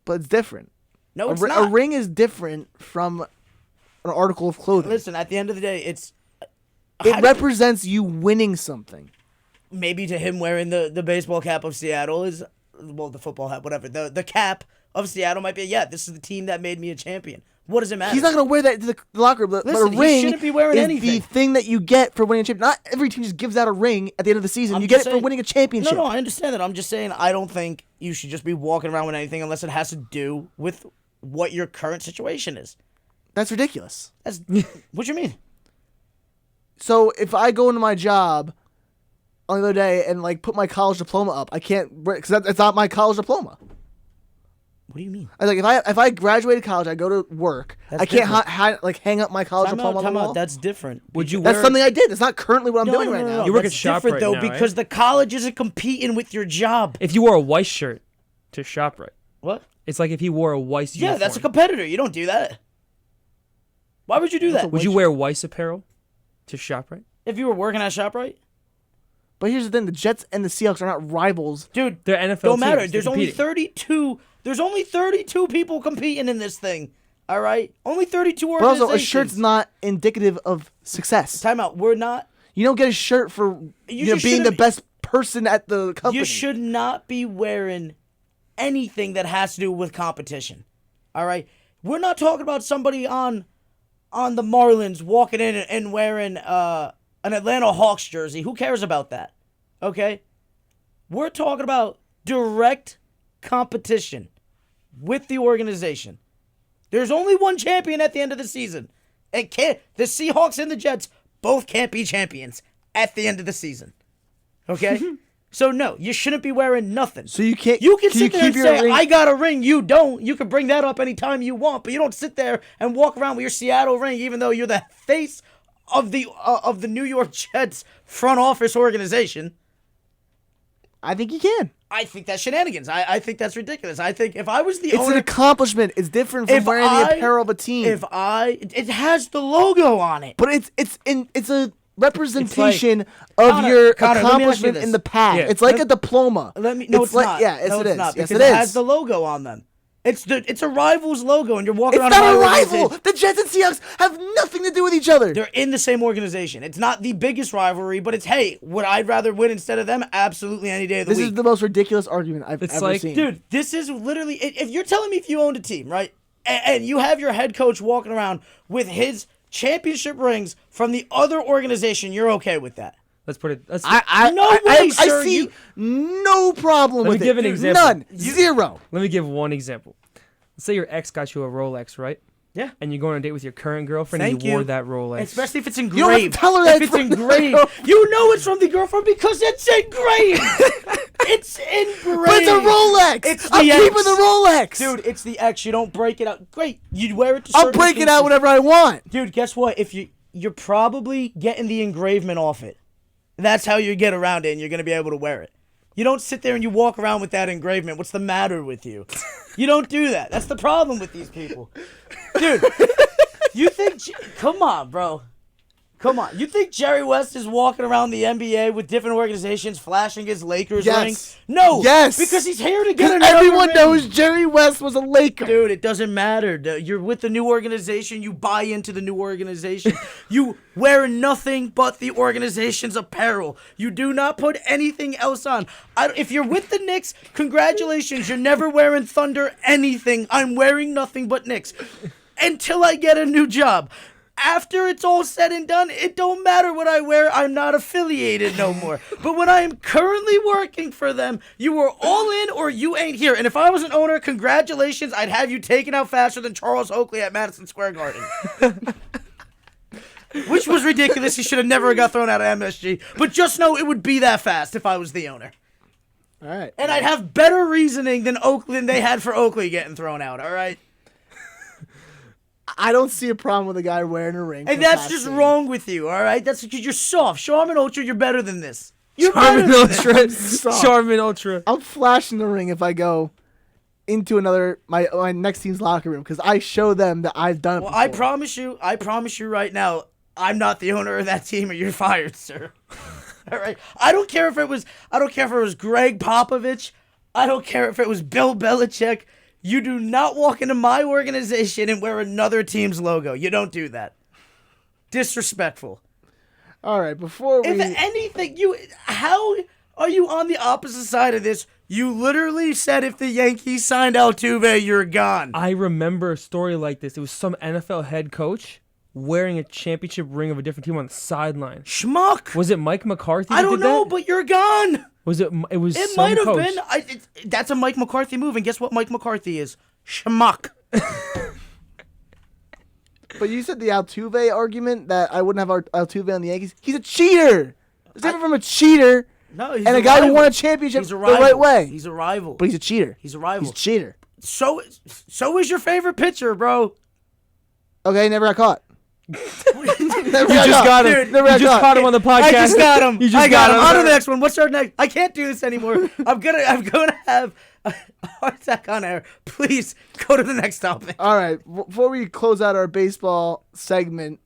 But it's different. No, it's a not. ring is different from an article of clothing. Listen, at the end of the day, it represents you winning something. Maybe to him wearing the baseball cap of Seattle is, well, the football hat, whatever. The cap of Seattle might be, this is the team that made me a champion. What does it matter? He's not going to wear that to the locker room. Listen, but a ring he shouldn't be wearing is anything. the thing that you get for winning a championship. Not every team just gives out a ring at the end of the season. You get it for winning a championship. No, I understand that. I'm just saying I don't think you should just be walking around with anything unless it has to do with what your current situation is. That's ridiculous. That's what you mean? So if I go into my job on the other day and like put my college diploma up, I can't because it's not my college diploma. What do you mean? I like if I graduated college, I go to work. That's I can't different. hang up my college diploma on the wall. That's different. Would you That's wear? something I did. It's not currently what I'm doing right now. You work That's at ShopRite different, though, now, right? because the college isn't competing with your job. If you wore a white shirt to ShopRite, What? it's like if he wore a Weiss uniform. Yeah, that's a competitor. You don't do that. Why would you do that? Would you wear Weiss apparel to ShopRite? If you were working at ShopRite? But here's the thing: the Jets and the Seahawks are not rivals. Dude, They're NFL don't matter. teams. There's They're only competing. 32. There's only 32 people competing in this thing. All right? Only 32 But organizations. also, a shirt's not indicative of success. Time out. We're not. You don't get a shirt for just being the shouldn't- best person at the company. You should not be wearing anything that has to do with competition. All right? We're not talking about somebody on the Marlins walking in and wearing an Atlanta Hawks jersey. Who cares about that? Okay? We're talking about direct competition with the organization. There's only one champion at the end of the season. The Seahawks and the Jets both can't be champions at the end of the season. Okay? So no, you shouldn't be wearing nothing. So you can't. You can sit there keep and your say, ring? I got a ring, you don't. You can bring that up anytime you want, but you don't sit there and walk around with your Seattle ring even though you're the face of the New York Jets front office organization. I think you can. I think that's shenanigans. I think that's ridiculous. I think if I was the It's owner... an accomplishment. It's different from wearing the apparel of a team. It has the logo on it. But it's a representation of Connor, your let me ask you accomplishment this. in the past. Yeah. it's like a diploma. No, it's like, not. Yeah, yes, no, it it's is. not, Yes, because it is. has the logo on them. It's a rival's logo, and you're walking It's around. not a my rival. organization. The Jets and Seahawks have nothing to do with each other. They're in the same organization. It's not the biggest rivalry, but it's, hey, would I rather win instead of them? Absolutely, any day of the This week. is the most ridiculous argument I've It's ever like- seen. Dude, this is literally... If you're telling me if you owned a team, right, and you have your head coach walking around with his championship rings from the other organization, you're okay with that? Let's put it. Let's, I see no problem Let with me give it. an example. None. Zero. Let me give one example. Let's say your ex got you a Rolex, right? Yeah. And you're going on a date with your current girlfriend Thank and you you. wore that Rolex. Especially if it's You don't have to engraved. tell her that if it's it's from the engraved, girlfriend. you know it's from the girlfriend because it's engraved. It's engraved. But it's a Rolex. It's I'm the keeping X. the Rolex. Dude, it's the X. You don't break it out. Great. You wear it to I'll certain break it out occasions. whenever I want. Dude, guess what? If you're probably getting the engravement off it. That's how you get around it, and you're going to be able to wear it. You don't sit there and you walk around with that engravement. What's the matter with you? You don't do that. That's the problem with these people. Dude, you think... Come on, bro. Come on. You think Jerry West is walking around the NBA with different organizations flashing his Lakers Yes. ring? No. Yes. Because he's here to get another Everyone ring. knows Jerry West was a Laker. Dude, it doesn't matter. You're with the new organization. You buy into the new organization. You wear nothing but the organization's apparel. You do not put anything else on. If you're with the Knicks, congratulations. You're never wearing Thunder anything. I'm wearing nothing but Knicks. Until I get a new job. After it's all said and done, it don't matter what I wear. I'm not affiliated no more. But when I am currently working for them, you are all in or you ain't here. And if I was an owner, congratulations, I'd have you taken out faster than Charles Oakley at Madison Square Garden. Which was ridiculous. He should have never got thrown out of MSG. But just know it would be that fast if I was the owner. All right. And I'd have better reasoning than they had for Oakley getting thrown out, all right? I don't see a problem with a guy wearing a ring. And for that's past just game. wrong with you, all right? That's because you're soft. Charmin Ultra, you're better than this. You're Charmin better than this. Ultra. Stop. Charmin Ultra. I'm flashing the ring if I go into my next team's locker room because I show them that I've done it Well, before. I promise you right now, I'm not the owner of that team, or you're fired, sir. All right. I don't care if it was Greg Popovich. I don't care if it was Bill Belichick. You do not walk into my organization and wear another team's logo. You don't do that. Disrespectful. All right, before we... If anything, how are you on the opposite side of this? You literally said if the Yankees signed Altuve, you're gone. I remember a story like this. It was some NFL head coach wearing a championship ring of a different team on the sideline. Schmuck. Was it Mike McCarthy? I that don't did know, that? but you're gone. Was it? It was. It some might have coach. been. That's a Mike McCarthy move, and guess what Mike McCarthy is? Schmuck. But you said the Altuve argument that I wouldn't have Altuve on the Yankees. He's a cheater. There's different from a cheater No, he's and a guy who won a championship He's a the rival. right way. He's a rival. But he's a cheater. He's a rival. He's a cheater. So is your favorite pitcher, bro. Okay, never got caught. Never You just got him. Dude, Never You just caught him on the podcast. I just got him. You just I got him. him. On to the next one. What's our next? I can't do this anymore. I'm gonna have a heart attack on air. Please go to the next topic. All right, before we close out our baseball segment,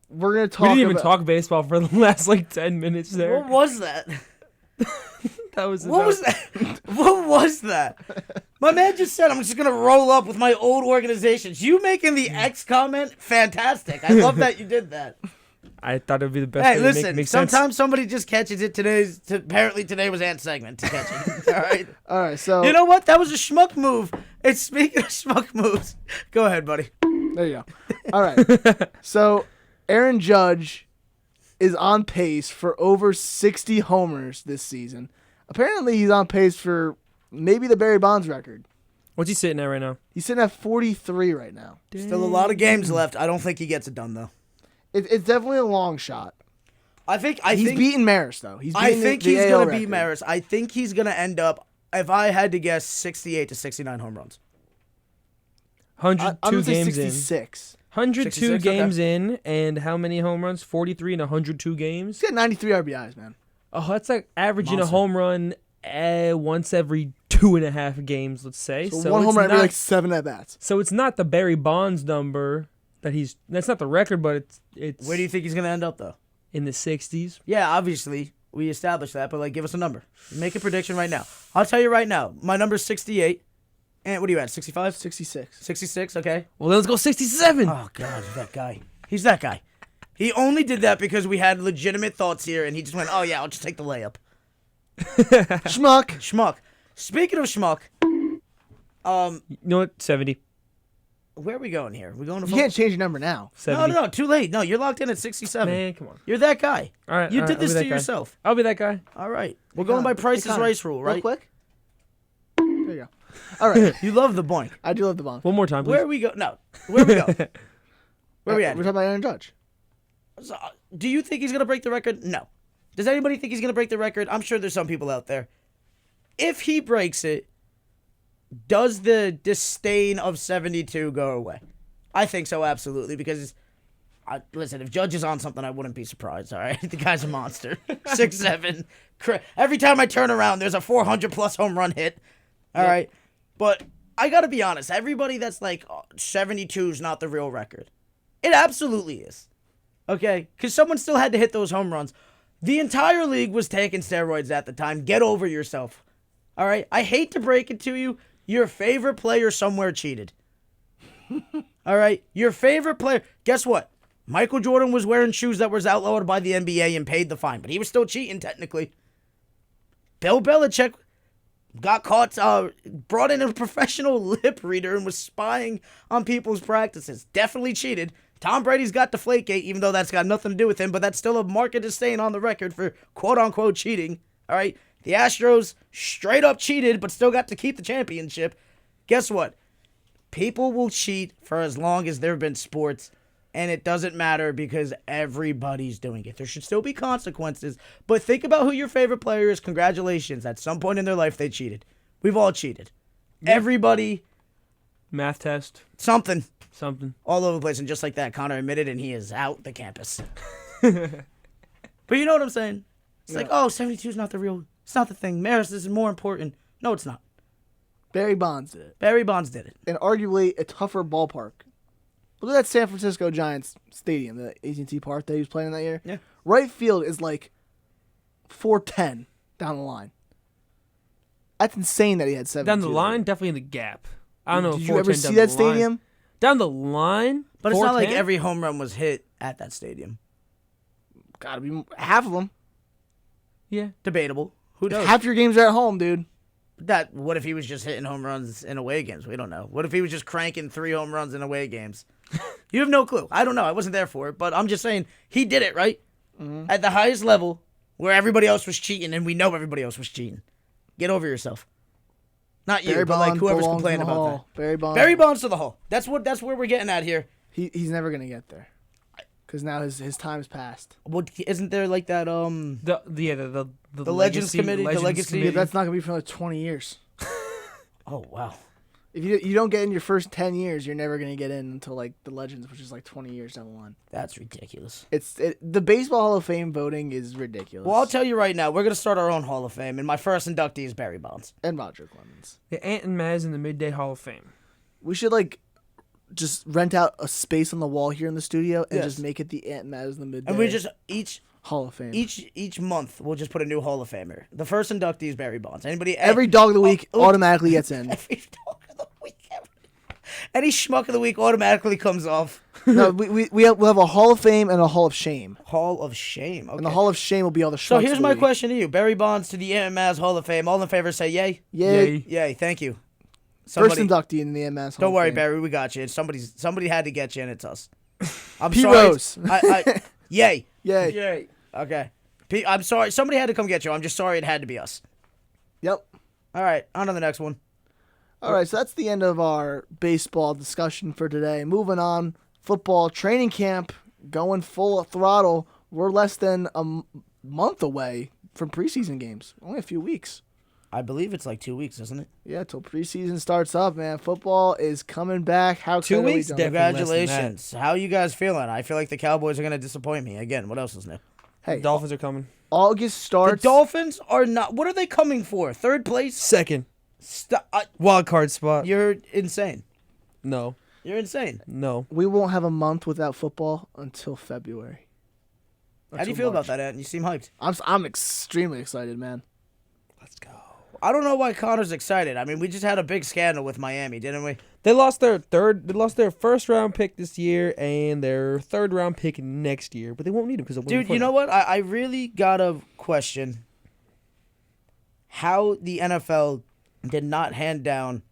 we're going to talk We didn't even about... talk baseball for the last 10 minutes there. What was that? That was What was that? What was that? My man just said I'm just gonna roll up with my old organizations. You making the X comment? Fantastic. I love that you did that. I thought it would be the best Hey, way listen. to make Sometimes sense. somebody just catches it. Apparently today was Ant's segment to catch it. All right. All right, so... You know what? That was a schmuck move. And speaking of schmuck moves, go ahead, buddy. There you go. All right. So Aaron Judge is on pace for over 60 homers this season. Apparently, he's on pace for maybe the Barry Bonds record. What's he sitting at right now? He's sitting at 43 right now. Still a lot of games left. I don't think he gets it done though. It's definitely a long shot. I think He's beating Maris though. He's I beating think the he's AL gonna beat record. Maris. I think he's gonna end up. If I had to guess, 68 to 69 home runs. 102 I'm gonna say games in. 66. 102 66, games in, and how many home runs? 43 in 102 games. He's got 93 RBIs, man. Oh, that's like averaging Monster. a home run once every 2.5 games, let's say. So, So one it's homer every not- like 7 at bats. So it's not the Barry Bonds number that's not the record, but it's Where do you think he's gonna end up though? in the 60s. Yeah, obviously we established that, but give us a number. Make a prediction right now. I'll tell you right now. My number's 68. And what are you at? 65? 66. 66. Okay. Well, let's go 67. Oh God, he's that guy. He's that guy. He only did that because we had legitimate thoughts here, and he just went, "Oh yeah, I'll just take the layup." Schmuck. Schmuck. Speaking of schmuck, You know what? 70. where are we going here? We going to You can't change your number now. 70. No, too late. No, you're locked in at 67. Man, come on. You're that guy. All right. You all did right, this I'll to be that guy. yourself. I'll be that guy. All right. We're going by Price's Connor, Rice rule, real right? quick. There you go. All right. You love the boink. I do love the Bonds. One more time, please. Where we go? No. Where we go? Where we We're at? talking about Aaron Judge. So, do you think he's going to break the record? No. Does anybody think he's going to break the record? I'm sure there's some people out there. If he breaks it, does the disdain of 72 go away? I think so, absolutely, because, listen, if Judge is on something, I wouldn't be surprised, all right? The guy's a monster. 6'7". Every time I turn around, there's a 400-plus home run hit, all right? But I got to be honest. Everybody that's like, 72 is not the real record. It absolutely is. Okay, because someone still had to hit those home runs. The entire league was taking steroids at the time. Get over yourself. All right? I hate to break it to you. Your favorite player somewhere cheated. All right? Your favorite player. Guess what? Michael Jordan was wearing shoes that was outlawed by the NBA and paid the fine, but he was still cheating technically. Bill Belichick got caught, brought in a professional lip reader and was spying on people's practices. Definitely cheated. Tom Brady's got Deflategate, even though that's got nothing to do with him, but that's still a mark of disdain on the record for quote-unquote cheating. All right? The Astros straight up cheated, but still got to keep the championship. Guess what? People will cheat for as long as there have been sports, and it doesn't matter because everybody's doing it. There should still be consequences, but think about who your favorite player is. Congratulations. At some point in their life, they cheated. We've all cheated. Everybody, Math test. something Something. all over the place. And just like that, Connor admitted, and he is out the campus. But you know what I'm saying? It's like, oh, 72 is not the real. It's not the thing. Maris, this is more important. No, it's not. Barry Bonds did it. Barry Bonds did it. And arguably a tougher ballpark. Look at that San Francisco Giants stadium, the AT&T Park that he was playing in that year. Yeah. Right field is like 410 down the line. That's insane that he had 72. Down the line, definitely in the gap. I don't know. Did if you ever 410 see down that the line. stadium? Down the line? But it's not like 410? every home run was hit at that stadium. Gotta be half of them. Yeah. Debatable. Who knows? Half your games are at home, dude. What if he was just hitting home runs in away games? We don't know. What if he was just cranking 3 home runs in away games? You have no clue. I don't know. I wasn't there for it, but I'm just saying he did it, right? Mm-hmm. At the highest level where everybody else was cheating, and we know everybody else was cheating. Get over yourself. Not you, Barry but like Bonds whoever's belongs in complaining the about Hall. that. Barry Bonds to the Hall. That's where we're getting at here. He's never gonna get there. Because now his time's passed. Well, isn't there like that The Legends Committee, the Legacy- Yeah, that's not gonna be for like 20 years. Oh wow. If you don't get in your first 10 years, you're never gonna get in until like the Legends, which is like 20 years down the line. That's ridiculous. The Baseball Hall of Fame voting is ridiculous. Well, I'll tell you right now, we're going to start our own Hall of Fame, and my first inductee is Barry Bonds. And Roger Clemens. The Ant and Mazz in the Midday Hall of Fame. We should like just rent out a space on the wall here in the studio and Yes. just make it the Ant and Mazz in the Midday. And we just each Hall of Fame. each month we'll just put a new Hall of Famer. The first inductee is Barry Bonds. Every dog of the week automatically gets in. Every dog of the week. Any schmuck of the week automatically comes off. No, we'll have a Hall of Fame and a Hall of Shame. Hall of Shame. Okay. And the Hall of Shame will be all the schmucks. So here's of the my week. question to you: Barry Bonds to the Ant and Mazz Hall of Fame. All in favor, say yay. Yay. Yay. Thank you. First inductee in the Ant and Mazz Hall Don't of worry, Fame. Barry. We got you. Somebody had to get you, and it's us. I'm P. sorry. Rose. Yay. Yay. Yay. Okay. I'm sorry. Somebody had to come get you. I'm just sorry it had to be us. Yep. All right. On to the next one. All right, so that's the end of our baseball discussion for today. Moving on, football training camp going full throttle. We're less than a month away from preseason games. Only a few weeks. I believe it's like 2 weeks, isn't it? Yeah, till preseason starts up, man. Football is coming back. How 2 excited are we weeks? doing? Definitely. Congratulations. How you guys feeling? I feel like the Cowboys are going to disappoint me. Again, what else is new? Hey, Dolphins are coming. August The starts. Dolphins are not. What are they coming for? Third place? Second. Wild card spot. You're insane. No. You're insane. No. We won't have a month without football until February. How do you feel about that, Ant? You seem hyped. I'm extremely excited, man. Let's go. I don't know why Connor's excited. I mean, we just had a big scandal with Miami, didn't we? They lost their first round pick this year and their third round pick next year, but they won't need him because Dude, you know what? I really gotta question how the NFL did not hand down.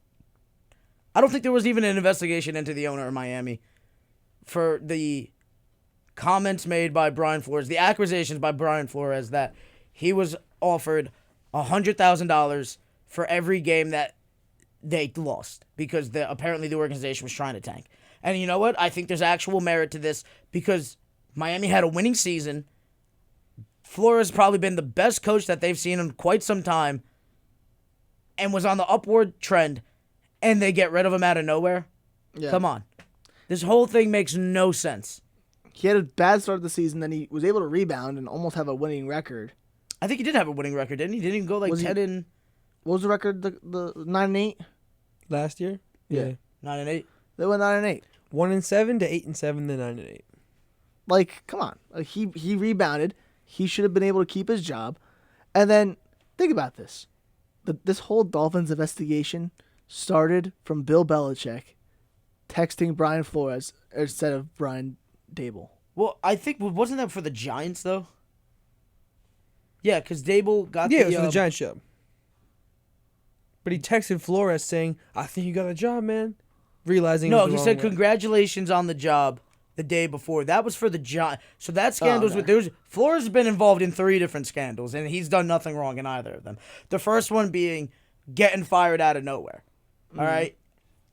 I don't think there was even an investigation into the owner of Miami for the comments made by Brian Flores, the accusations by Brian Flores that he was offered $100,000 for every game that they lost because apparently the organization was trying to tank. And you know what? I think there's actual merit to this because Miami had a winning season. Flores probably been the best coach that they've seen in quite some time and was on the upward trend, and they get rid of him out of nowhere? Yeah. Come on. This whole thing makes no sense. He had a bad start of the season, then he was able to rebound and almost have a winning record. I think he did have a winning record, didn't he? Didn't he go like Was he- 10 and What was the record? The 9-8. last year? Yeah. 9 and 8? They went 9-8. 1-7 to 8-7 to 9-8. Like, come on. Like, he rebounded. He should have been able to keep his job. And then think about this. This whole Dolphins investigation started from Bill Belichick texting Brian Flores instead of Brian Dable. Well, I think, wasn't that for the Giants, though? Yeah, because Dable got Yeah, the... it was for the Giants job. But he texted Flores saying, "I think you got a job, man." Realizing it No, was the he wrong said way. congratulations on the job the day before. That was for the Giants. So that scandal's okay. with... Flores has been involved in 3 different scandals, and he's done nothing wrong in either of them. The first one being getting fired out of nowhere. All right?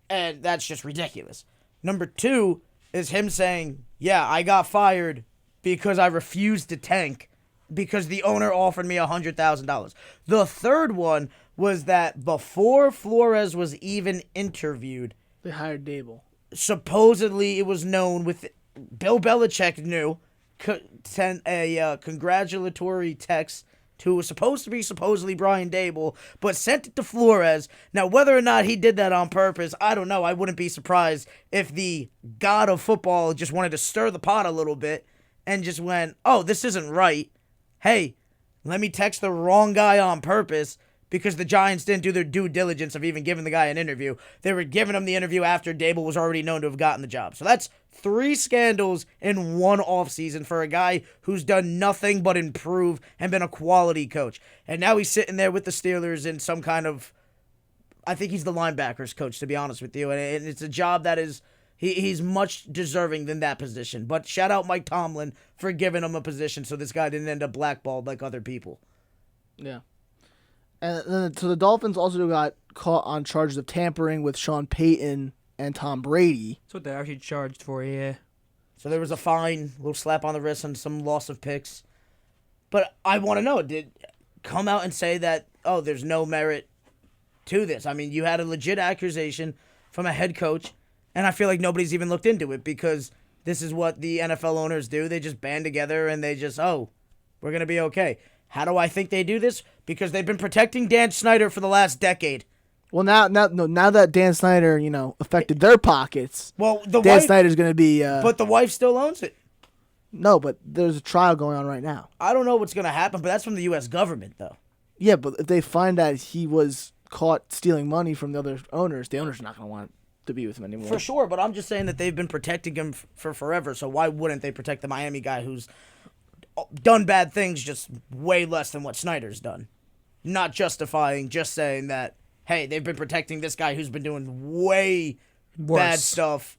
And that's just ridiculous. Number 2 is him saying, yeah, I got fired because I refused to tank because the owner offered me $100,000. The third one was that before Flores was even interviewed, They hired Dable. supposedly it was known with Bill Belichick knew, sent a congratulatory text to was supposed to be supposedly Brian Dable, but sent it to Flores. Now, whether or not he did that on purpose, I don't know. I wouldn't be surprised if the god of football just wanted to stir the pot a little bit and just went, oh, this isn't right. Hey, let me text the wrong guy on purpose because the Giants didn't do their due diligence of even giving the guy an interview. They were giving him the interview after Dable was already known to have gotten the job. So that's 3 scandals in one offseason for a guy who's done nothing but improve and been a quality coach. And now he's sitting there with the Steelers in some kind of, I think he's the linebackers coach, to be honest with you. And it's a job that is, he's much deserving than that position. But shout out Mike Tomlin for giving him a position so this guy didn't end up blackballed like other people. Yeah. And then, so the Dolphins also got caught on charges of tampering with Sean Payton and Tom Brady. That's what they actually charged for, yeah. So there was a fine, a little slap on the wrist, and some loss of picks. But I want to know, did come out and say that, oh, there's no merit to this? I mean, you had a legit accusation from a head coach, and I feel like nobody's even looked into it because this is what the NFL owners do. They just band together and they just, oh, we're going to be okay. How do I think they do this? Because they've been protecting Dan Snyder for the last decade. Well, now that Dan Snyder, affected their pockets. Well, Dan Snyder's going to be. But the wife still owns it. No, but there's a trial going on right now. I don't know what's going to happen, but that's from the U.S. government, though. Yeah, but if they find that he was caught stealing money from the other owners, the owners are not going to want to be with him anymore. For sure, but I'm just saying that they've been protecting him for forever, so why wouldn't they protect the Miami guy who's done bad things just way less than what Snyder's done? Not justifying, just saying that, hey, they've been protecting this guy who's been doing way Worse. bad stuff.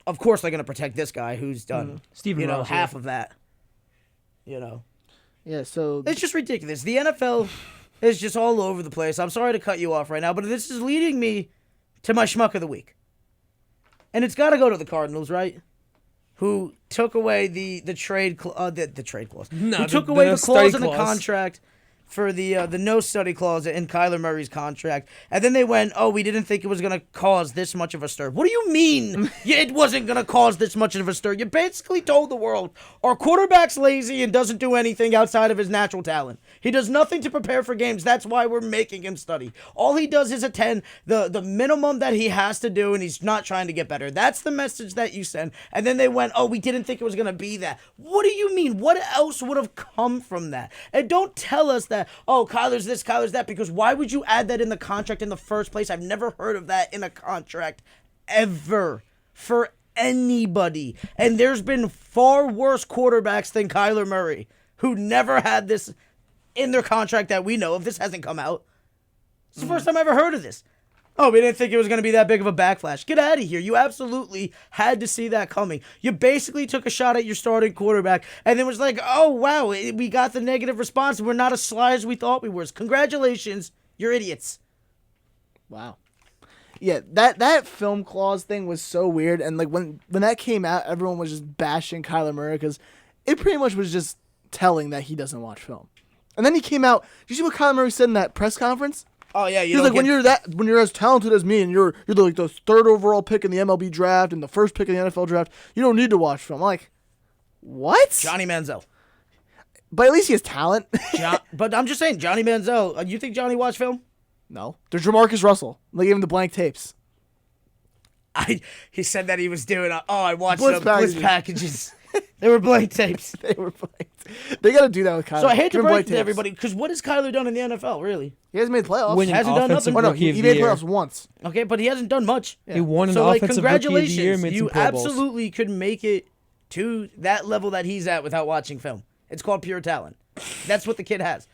Of course they're going to protect this guy who's done, Steven Ross, half of that. Yeah, so It's just ridiculous. The NFL is just all over the place. I'm sorry to cut you off right now, but this is leading me to my schmuck of the week. And it's got to go to the Cardinals, right? Who took away the trade the trade clause. No, who took the away no the clause in study the clause. contract for the no study clause in Kyler Murray's contract. And then they went, oh, we didn't think it was going to cause this much of a stir. What do you mean it wasn't going to cause this much of a stir? You basically told the world our quarterback's lazy and doesn't do anything outside of his natural talent. He does nothing to prepare for games. That's why we're making him study. All he does is attend the minimum that he has to do, and he's not trying to get better. That's the message that you send. And then they went, oh, we didn't think it was going to be that. What do you mean? What else would have come from that? And don't tell us that, oh, Kyler's this, Kyler's that, because why would you add that in the contract in the first place? I've never heard of that in a contract ever for anybody. And there's been far worse quarterbacks than Kyler Murray who never had this in their contract that we know of. This hasn't come out. It's the first time I ever heard of this. Oh, we didn't think it was going to be that big of a backlash. Get out of here. You absolutely had to see that coming. You basically took a shot at your starting quarterback and then was like, oh, wow, we got the negative response. We're not as sly as we thought we were. Congratulations. You're idiots. wow. Yeah, that film clause thing was so weird. And like when that came out, everyone was just bashing Kyler Murray because it pretty much was just telling that he doesn't watch film. And then he came out. Did you see what Kyler Murray said in that press conference? Oh, yeah. He's like, when you're as talented as me and you're like the 3rd overall pick in the MLB draft and the 1st pick in the NFL draft, you don't need to watch film. I'm like, what? Johnny Manziel. But at least he has talent. But I'm just saying, Johnny Manziel, you think Johnny watched film? No. There's Jamarcus Russell. They gave him the blank tapes. He said that he was doing, I watched Blitz Blitz packages. They were blank tapes. They were blank. They got to do that with Kyler. So I hate to Give him break blank it to tapes. everybody, because what has Kyler done in the NFL, really? He hasn't made playoffs. Winning Hasn't done offensive nothing. Oh, no, rookie he of the made year. playoffs once. Okay, but he hasn't done much. He won an So, offensive rookie of the congratulations. year, made some You Pro Bowls. absolutely could make it to that level that he's at without watching film. It's called pure talent. That's what the kid has.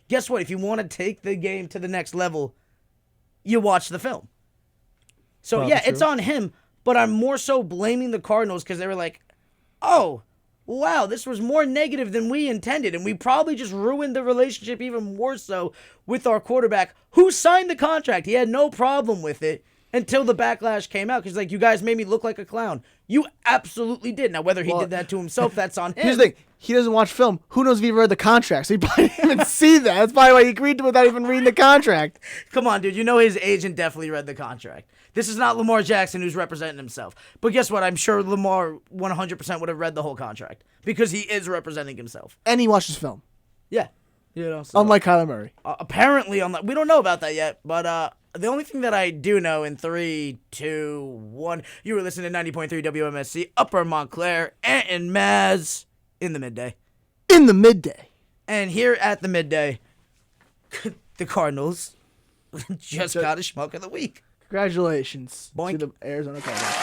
Guess what? If you want to take the game to the next level, you watch the film. So, Probably yeah, it's true. on him, but I'm more so blaming the Cardinals because they were like, oh, wow, this was more negative than we intended, and we probably just ruined the relationship even more so with our quarterback who signed the contract. He had no problem with it until the backlash came out because, like, you guys made me look like a clown. You absolutely did. Now, whether he did that to himself, that's on him. Here's the thing. he doesn't watch film. Who knows if he read the contract? So he probably didn't even see that. That's probably why he agreed to it without even reading the contract. Come on, dude. You know his agent definitely read the contract. This is not Lamar Jackson who's representing himself. But guess what? I'm sure Lamar 100% would have read the whole contract because he is representing himself. And he watches film. Yeah. You know, so, Unlike Kyler Murray. apparently, we don't know about that yet. But the only thing that I do know in 3, 2, 1, you were listening to 90.3 WMSC, Upper Montclair, and Mazz in the midday. In the midday. And here at the midday, the Cardinals just got a schmuck of the week. Congratulations Boink. to the Arizona Cardinals.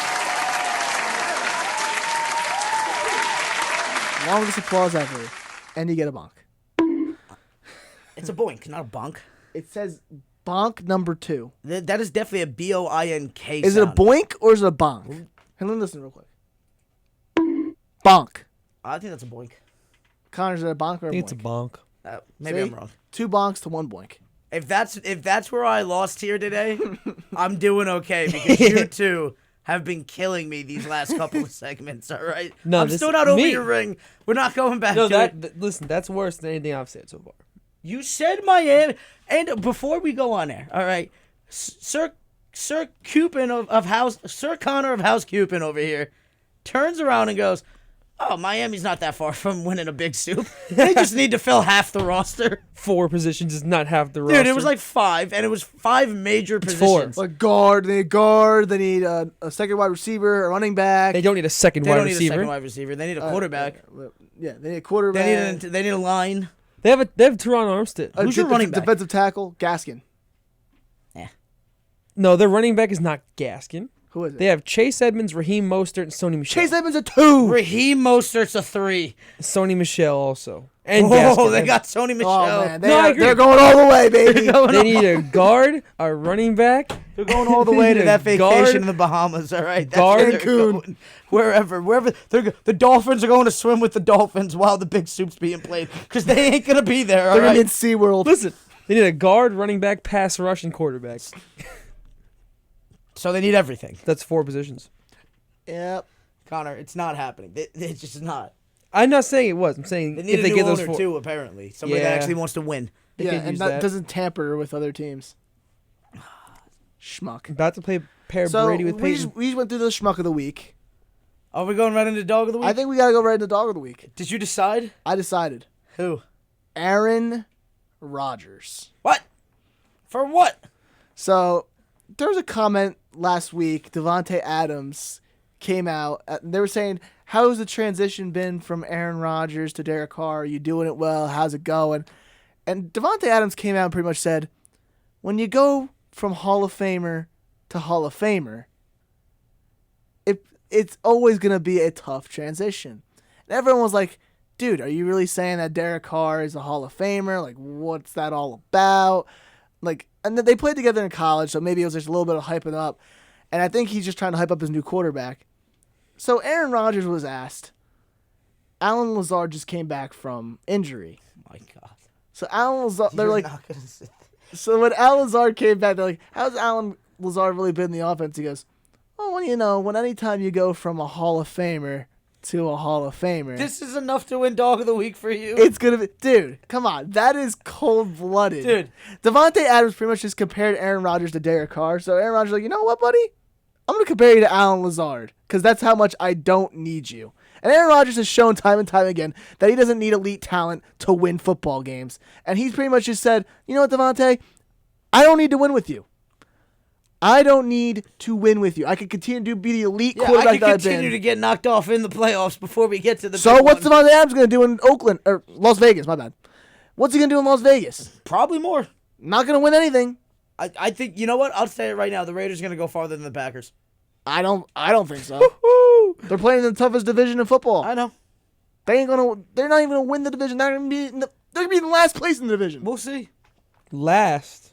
Longest applause ever. And you get a bonk. It's a boink, not a bonk. It says bonk number 2. That is definitely a B-O-I-N-K Is it a sound. boink or is it a bonk? Hey, listen real quick. Bonk. I think that's a boink. Connor, is it a bonk or a I think boink? it's a bonk. Maybe See? I'm wrong. 2 bonks to 1 boink. If that's where I lost here today, I'm doing okay because you two have been killing me these last couple of segments. All right, No, I'm this- still not over me. your ring. We're not going back No, to it. listen, that's worse than anything I've said so far. You said Miami, and before we go on there, all right, Sir Cupin of House, Sir Connor of House Cupin over here, turns around and goes, "Oh, Miami's not that far from winning a big soup. They just need to fill half the roster." 4 positions is not half the roster. Dude, it was like 5, and it was 5 major It's positions. 4. Like guard, they need guard, they need a second wide receiver, a running back. They don't need a second They wide don't need a receiver. second wide receiver. They need a quarterback. Yeah, they need a quarterback. They need a line. They have Teron Armstead. A Who's your running back? Defensive tackle, Gaskin. No, their running back is not Gaskin. Who is it? They have Chase Edmonds, Raheem Mostert, and Sony Michel. Chase Edmonds a 2. Raheem Mostert's a 3. Sony Michel also. And Oh, Gaskin. they got Sony Michel. Oh man, No, I agree. they're going all the way, baby. They need a guard, a running back. They're going all the way to that vacation Guard- in the Bahamas. All right, that's guard- where they're Cancun. going. Wherever the Dolphins are going to swim with the Dolphins while the big soup's being played because they ain't gonna be there. All They're gonna be in right. SeaWorld. Listen, they need a guard, running back, pass rush, and quarterback. So they need everything. That's 4 positions. Yep. Connor, it's not happening. It's just not. I'm not saying it was. I'm saying They if need they a new get those owner 4. too. Apparently, somebody that Yeah. actually wants to win. They Yeah, could and use that that. doesn't tamper with other teams. Schmuck. About to play pair So Brady with we Peyton. just went through the schmuck of the week. Are we going right into dog of the week? I think we gotta go right into dog of the week. Did you decide I decided who? Aaron Rodgers. What? For what? So there was a comment last week. Devontae Adams came out. They were saying, "How's the transition been from Aaron Rodgers to Derek Carr? Are you doing it well? How's it going?" And Devontae Adams came out and pretty much said, "When you go from Hall of Famer to Hall of Famer, it's always gonna be a tough transition." And everyone was like, "Dude, are you really saying that Derek Carr is a Hall of Famer? Like, what's that all about?" Like, and then they played together in college, so maybe it was just a little bit of hyping up. And I think he's just trying to hype up his new quarterback. So Aaron Rodgers was asked. Alan Lazard just came back from injury. My God. So Alan Lazard, they're You're like, not gonna sit there. so when Alan Lazard came back, they're like, "How's Alan Lazard really been in the offense?" He goes, "Oh, well, when anytime you go from a Hall of Famer to a Hall of Famer, This is enough to win dog of the week for you. it's gonna be, dude, come on, that is cold blooded, Dude. Devontae Adams pretty much just compared Aaron Rodgers to Derek Carr. So Aaron Rodgers was like, "You know what, buddy? I'm gonna compare you to Alan Lazard because that's how much I don't need you." And Aaron Rodgers has shown time and time again that he doesn't need elite talent to win football games. And he's pretty much just said, "You know what, Devontae? I don't need to win with you. I don't need to win with you. I can continue to be the elite Yeah, I quarterback could that I've continue to been." get knocked off in the playoffs before we get to the So big what's one. Devontae Adams going to do in Oakland or Las Vegas? My bad. What's he going to do in Las Vegas? Probably more. Not going to win anything. I think, you know what? I'll say it right now. The Raiders are going to go farther than the Packers. I don't think so. They're playing in the toughest division in football. I know. They're not even gonna win the division. They're gonna be in last place in the division. We'll see. Last.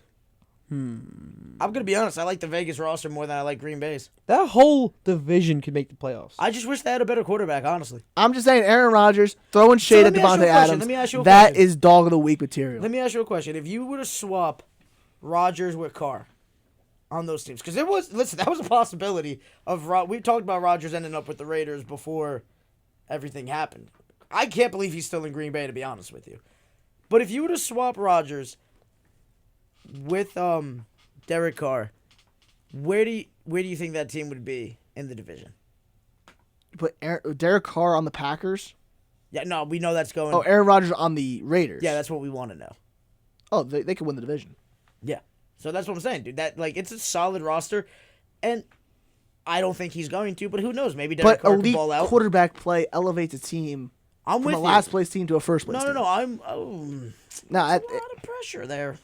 I'm going to be honest. I like the Vegas roster more than I like Green Bay's. That whole division could make the playoffs. I just wish they had a better quarterback, honestly. I'm just saying, Aaron Rodgers throwing shade at let me ask you Devontae a question. Adams. Let me ask you a That question. is dog of the week material. Let me ask you a question. If you were to swap Rodgers with Carr on those teams, because that was a possibility of we talked about Rodgers ending up with the Raiders before everything happened. I can't believe he's still in Green Bay, to be honest with you. But if you were to swap Rodgers with Derek Carr, where do you think that team would be in the division? But Derek Carr on the Packers? Yeah, no, we know that's going. Oh, Aaron Rodgers on the Raiders. Yeah, that's what we want to know. Oh, they could win the division. Yeah. So that's what I'm saying, dude. That it's a solid roster, and I don't think he's going to, but who knows? Maybe Derek Carr can ball out. Elite quarterback play elevates a team I'm from with a you. last place team to a first place team. No. That's a lot of pressure there.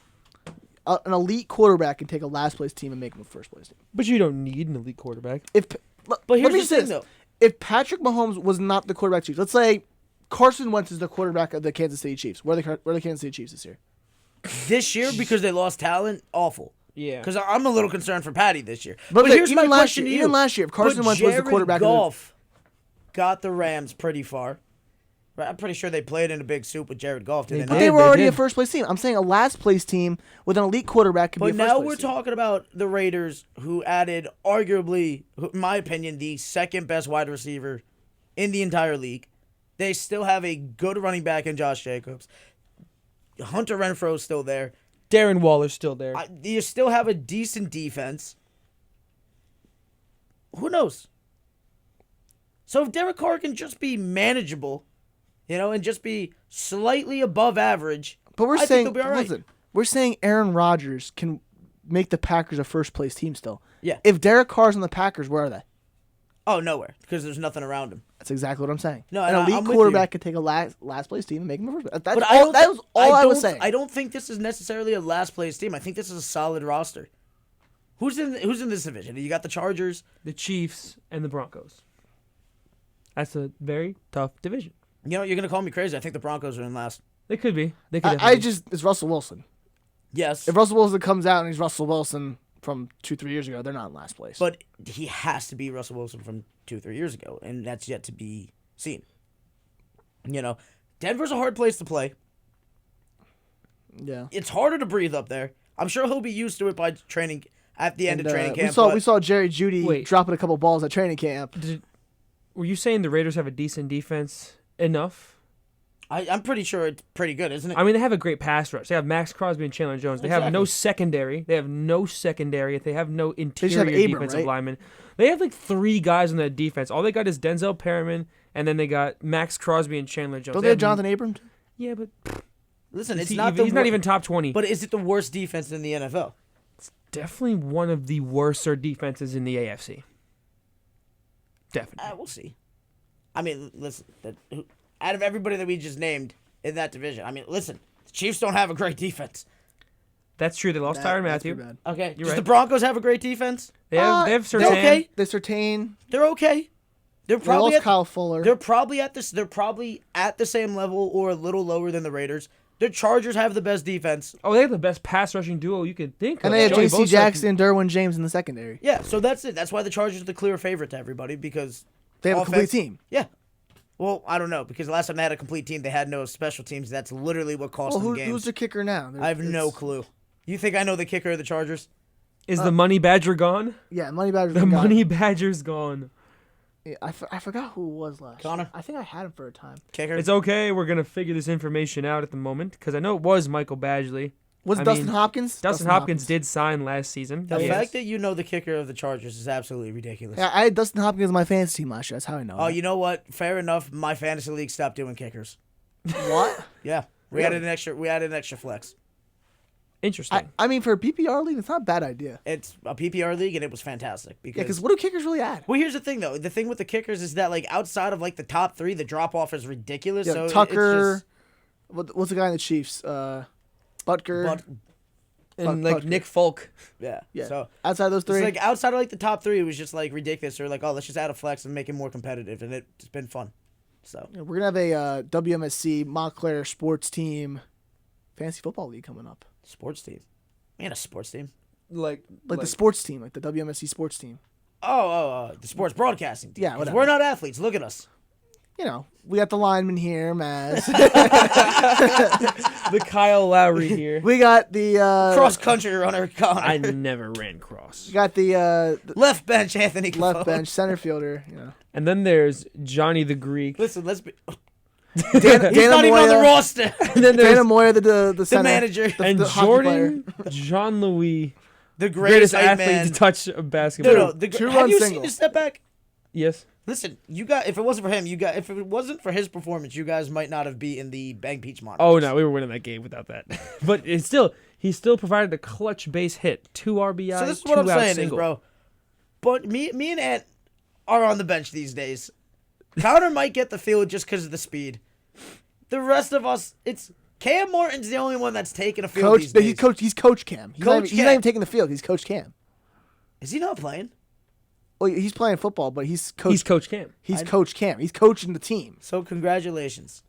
An elite quarterback can take a last place team and make them a first place team. But you don't need an elite quarterback. But here's the thing, though. If Patrick Mahomes was not the quarterback Chiefs, let's say Carson Wentz is the quarterback of the Kansas City Chiefs. Where are the Kansas City Chiefs this year? This year, because they lost talent, awful. Yeah. Because I'm a little concerned for Patty this year. But here's my even question to you. Even last year, if Carson Wentz was the quarterback Goff got the Rams pretty far. I'm pretty sure they played in a big soup with Jared Goff. Did they but not? they were already did. a first place team. I'm saying a last place team with an elite quarterback can be a But first now place we're team. talking about the Raiders, who added arguably, in my opinion, the second best wide receiver in the entire league. They still have a good running back in Josh Jacobs. Hunter Renfro's still there. Darren Waller's still there. You still have a decent defense. Who knows? So if Derek Carr can just be manageable, and just be slightly above average, But we're I think saying, they'll be all right. listen, we're saying Aaron Rodgers can make the Packers a first place team still. Yeah. If Derek Carr's on the Packers, where are they? Oh, nowhere, because there's nothing around him. That's exactly what I'm saying. No, an and elite I'm with quarterback could take a last place team and make them a first. That was all I was saying. I don't think this is necessarily a last place team. I think this is a solid roster. Who's in this division? You got the Chargers, The Chiefs and the Broncos. That's a very tough division. you're gonna call me crazy. I think the Broncos are in last. They could be. They could. It's Russell Wilson. Yes, If Russell Wilson comes out and he's Russell Wilson from 2-3 years ago, they're not in last place. but he has to be Russell Wilson from 2-3 years ago, and that's yet to be seen. Denver's a hard place to play. yeah. It's harder to breathe up there. I'm sure he'll be used to it by training at the end of training camp. We saw Jerry Jeudy dropping a couple balls at training camp. Were you saying the Raiders have a decent defense enough? I'm pretty sure it's pretty good, isn't it? I mean, they have a great pass rush. They have Max Crosby and Chandler Jones. They have no Exactly. secondary. They have no secondary. They have no just interior have Abram, defensive right? lineman. They have like 3 guys on that defense. All they got is Denzel Perriman, and then they got Max Crosby and Chandler Jones. Don't they have Jonathan Abram? Yeah, but Listen, he's he's not even top 20. But is it the worst defense in the NFL? Definitely one of the worser defenses in the AFC. Definitely. We'll see. I mean, listen, out of everybody that we just named in that division, listen, the Chiefs don't have a great defense. That's true. They lost Tyrann Mathieu. Okay, You're does right. the Broncos have a great defense? They have They're Surtain. okay. They Surtain. They're okay. They're They probably lost Kyle Fuller. They're probably at this. They're probably at the same level or a little lower than the Raiders. The Chargers have the best defense. Oh, they have the best pass rushing duo you could think of. And they have Joey J.C. Bosa Jackson and Derwin James in the secondary. Yeah, so that's it. That's why the Chargers are the clear favorite to everybody because They have a complete offense- team. Yeah. Well, I don't know because the last time they had a complete team, they had no special teams. That's literally what cost Well, them games. who's the kicker now? I have no clue. You think I know the kicker of the Chargers? Is the Money Badger gone? Yeah, Money Badger's The been gone. Money Badger's gone. Yeah, I forgot who it was last. Connor? year. I think I had him for a time. Kicker? It's okay. We're going to figure this information out at the moment because I know it was Michael Badgley. Was it Dustin Hopkins? Dustin Hopkins did sign last season. the Yes. fact that you know the kicker of the Chargers is absolutely ridiculous. Yeah, I had Dustin Hopkins in my fantasy team last year. That's how I know. Oh, that. you know what? Fair enough. My fantasy league stopped doing kickers. what? Yeah, we added an extra. We added an extra flex. Interesting. I mean, for a PPR league, it's not a bad idea. It's a PPR league, and it was fantastic Yeah, because. because what do kickers really add? Well, here's the thing, though. The thing with the kickers is that, like, outside of like the top 3, the drop off is ridiculous. Yeah, so Tucker. It's What's the guy in the Chiefs? Butker. just, and Buck- Nick Folk. yeah. Yeah. So Outside those it's three. like outside of like the top 3, it was just like ridiculous. Or like, oh, let's just add a flex and make it more competitive, and it's been fun. So Yeah, we're gonna have a WMSC Montclair sports team fantasy football league coming up. sports team, man, a sports team. Like Like the sports team, like the WMSC sports team. The sports broadcasting team. Yeah, 'Cause whatever. we're not athletes. Look at us. You know, we got the lineman here, Mazz. the Kyle Lowry here. we got the Cross country runner, Connor. I never ran cross. We got the Left bench, Anthony. left Capone. bench center fielder. You know, And then there's Johnny the Greek. Listen, let's be. He's not even on the roster. And then there's Dana Moyer, the The center, manager. and the hockey player. Jordan John Louis, The greatest greatest hype athlete man. to touch a basketball. No, have Two-run you single. seen the step back? Yes. Listen, if it wasn't for him, if it wasn't for his performance, you guys might not have beaten the Bang Peach Monarchs. Oh no, we were winning that game without that. But he still provided a clutch base hit, 2 RBI. So this is what I'm two-out saying single. is, bro. But me and Ant are on the bench these days. Connor might get the field just because of the speed. The rest of us, it's Cam Martin's the only one that's taking a field these days. He's Coach Cam. He's not even taking the field. He's Coach Cam. Is he not playing? Well, he's playing football, but he's Coach. He's Coach Cam. He's Coach Cam. He's coaching the team. So congratulations.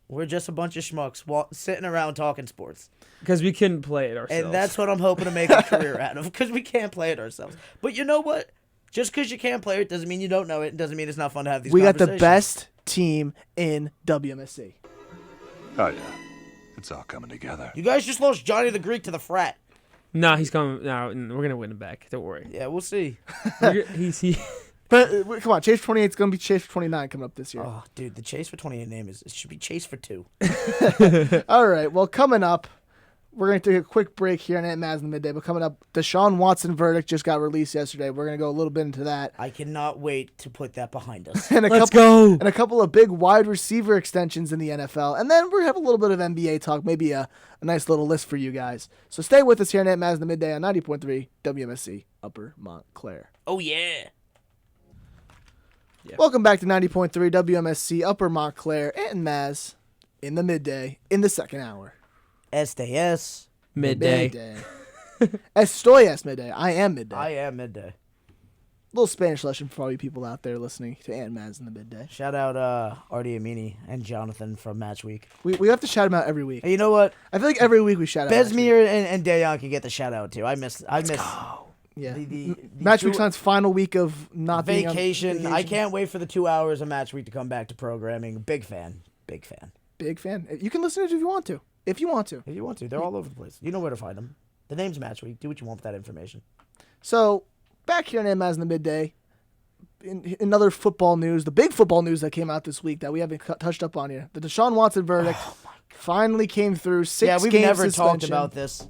We're just a bunch of schmucks sitting around talking sports. Because we couldn't play it ourselves. And that's what I'm hoping to make a career out of, because we can't play it ourselves. But you know what? Just because you can't play it doesn't mean you don't know it. It doesn't mean it's not fun to have these We got the conversations. best team in WMSC. Oh, yeah. It's all coming together. You guys just lost Johnny the Greek to the frat. Nah, he's coming. No, we're gonna win him back. Don't worry. Yeah, we'll see. He. But come on, Chase for 28 is going to be Chase for 29 coming up this year. Oh, dude, the Chase for 28 name it should be Chase for 2. All right, well, coming up, we're going to take a quick break here on Mazz in the Midday. But coming up, Deshaun Watson verdict just got released yesterday. We're going to go a little bit into that. I cannot wait to put that behind us. And Let's go. And a couple of big wide receiver extensions in the NFL. And then we're going to have a little bit of NBA talk, maybe a nice little list for you guys. So stay with us here on Mazz in the Midday on 90.3 WMSC Upper Montclair. Oh, yeah. Yeah. Welcome back to 90.3 WMSC Upper Montclair and Mazz in the Midday in the second hour. SDS. Midday. Estoy es midday. I am midday. I am Midday. Little Spanish lesson for all you people out there listening to Ant Mazz in the Midday. Shout out Artie Amini and Jonathan from Match Week. We have to shout him out every week. Hey, you know what? I feel like every week we shout out. Besmir and Dayon can get the shout out too. I miss Yeah. the Match two- Week's on its final week of not being on vacation. I can't wait for the 2 hours of Match Week to come back to programming. Big fan. Big fan. You can listen to it if you want to. If you want to. If you want to, they're all over the place. You know where to find them. The name's Match Week. Do what you want with that information. So, back here on Mazz in the Midday, in other football news, the big football news that came out this week that we haven't touched up on yet, the Deshaun Watson verdict finally came through. 6 Yeah, we've game never talked suspension. about this.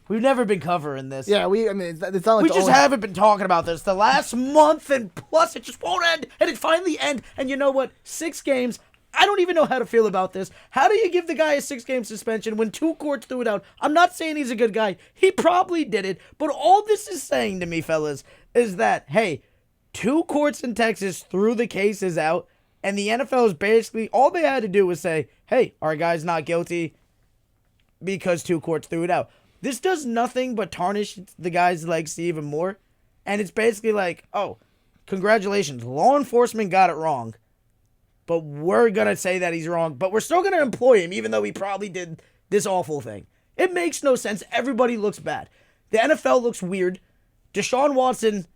We've never been covering this. Yeah, I mean, it's not like We the just only- haven't been talking about this the last month, and plus it just won't end, and it finally end. And you know what? 6 games. I don't even know how to feel about this. How do you give the guy a 6-game suspension when 2 courts threw it out? I'm not saying he's a good guy. He probably did it. But all this is saying to me, fellas, is that, hey, 2 courts in Texas threw the cases out, and the NFL is basically, all they had to do was say, hey, our guy's not guilty because 2 courts threw it out. This does nothing but tarnish the guy's legacy even more. And it's basically like, oh, congratulations, law enforcement got it wrong. But we're going to say that he's wrong. But we're still going to employ him, even though he probably did this awful thing. It makes no sense. Everybody looks bad. The NFL looks weird. Deshaun Watson,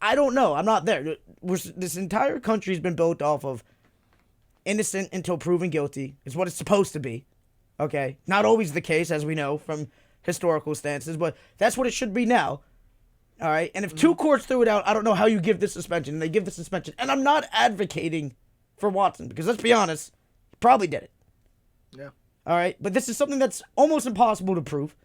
I don't know. I'm not there. This entire country's been built off of innocent until proven guilty. Is what it's supposed to be. Okay? Not always the case, as we know from historical stances. But that's what it should be now. All right, and if 2 courts threw it out, I don't know how you give this suspension. And they give the suspension. And I'm not advocating for Watson, because let's be honest, he probably did it. Yeah. All right, but this is something that's almost impossible to prove.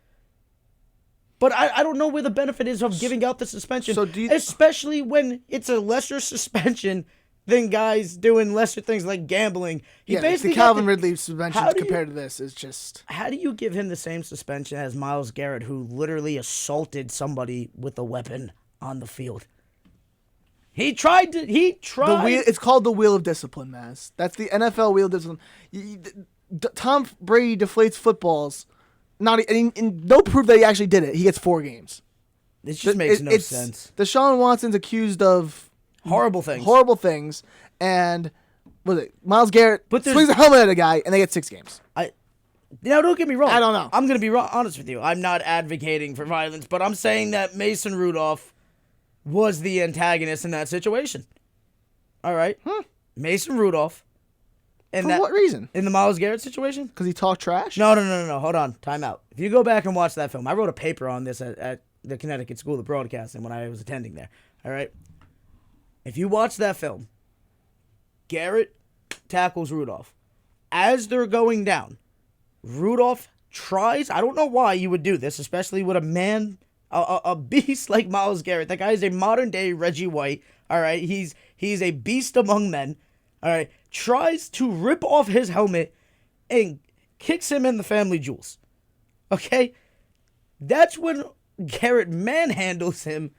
But I don't know where the benefit is of giving out the suspension, So do you- especially when it's a lesser suspension than guys doing lesser things like gambling. He Yeah, basically the got Calvin Ridley suspension How do you- compared to this is just... How do you give him the same suspension as Myles Garrett, who literally assaulted somebody with a weapon on the field? He tried. It's called the wheel of discipline, Mazz. That's the NFL wheel of discipline. Tom Brady deflates footballs. And no proof that he actually did it. He gets 4 games. This just makes no sense. Deshaun Watson's accused of Horrible things. And was it Myles Garrett But there's- swings a helmet at a guy and they get 6 games. Now, don't get me wrong. I don't know. I'm going to be honest with you. I'm not advocating for violence, but I'm saying that Mason Rudolph was the antagonist in that situation. All right? Mason Rudolph. For what reason? In the Myles Garrett situation? Because he talked trash? No. Hold on. Time out. If you go back and watch that film, I wrote a paper on this at the Connecticut School of Broadcasting when I was attending there. All right? If you watch that film, Garrett tackles Rudolph. As they're going down, Rudolph tries. I don't know why you would do this, especially with a man, a beast like Myles Garrett. That guy is a modern day Reggie White. All right, he's a beast among men. All right, tries to rip off his helmet and kicks him in the family jewels. Okay, that's when Garrett manhandles him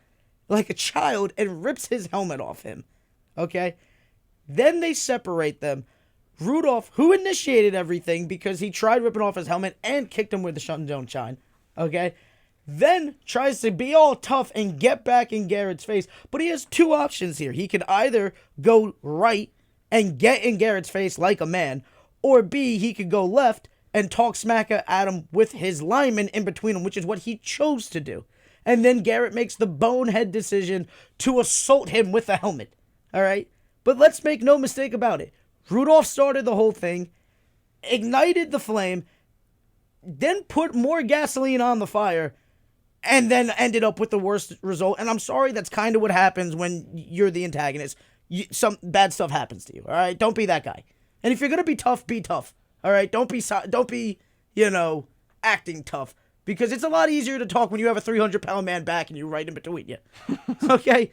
like a child and rips his helmet off him. Okay, then they separate them. Rudolph, who initiated everything because he tried ripping off his helmet and kicked him with the shun don't shine, okay, then tries to be all tough and get back in Garrett's face. But he has two options here. He could either go right and get in Garrett's face like a man, or B, he could go left and talk smack at him with his lineman in between him, which is what he chose to do. And then Garrett makes the bonehead decision to assault him with the helmet. All right? But let's make no mistake about it. Rudolph started the whole thing, ignited the flame, then put more gasoline on the fire, and then ended up with the worst result. And I'm sorry, that's kind of what happens when you're the antagonist. Some bad stuff happens to you, all right? Don't be that guy. And if you're going to be tough, all right? Don't be, acting tough. Because it's a lot easier to talk when you have a 300-pound man back and you're right in between you. Okay?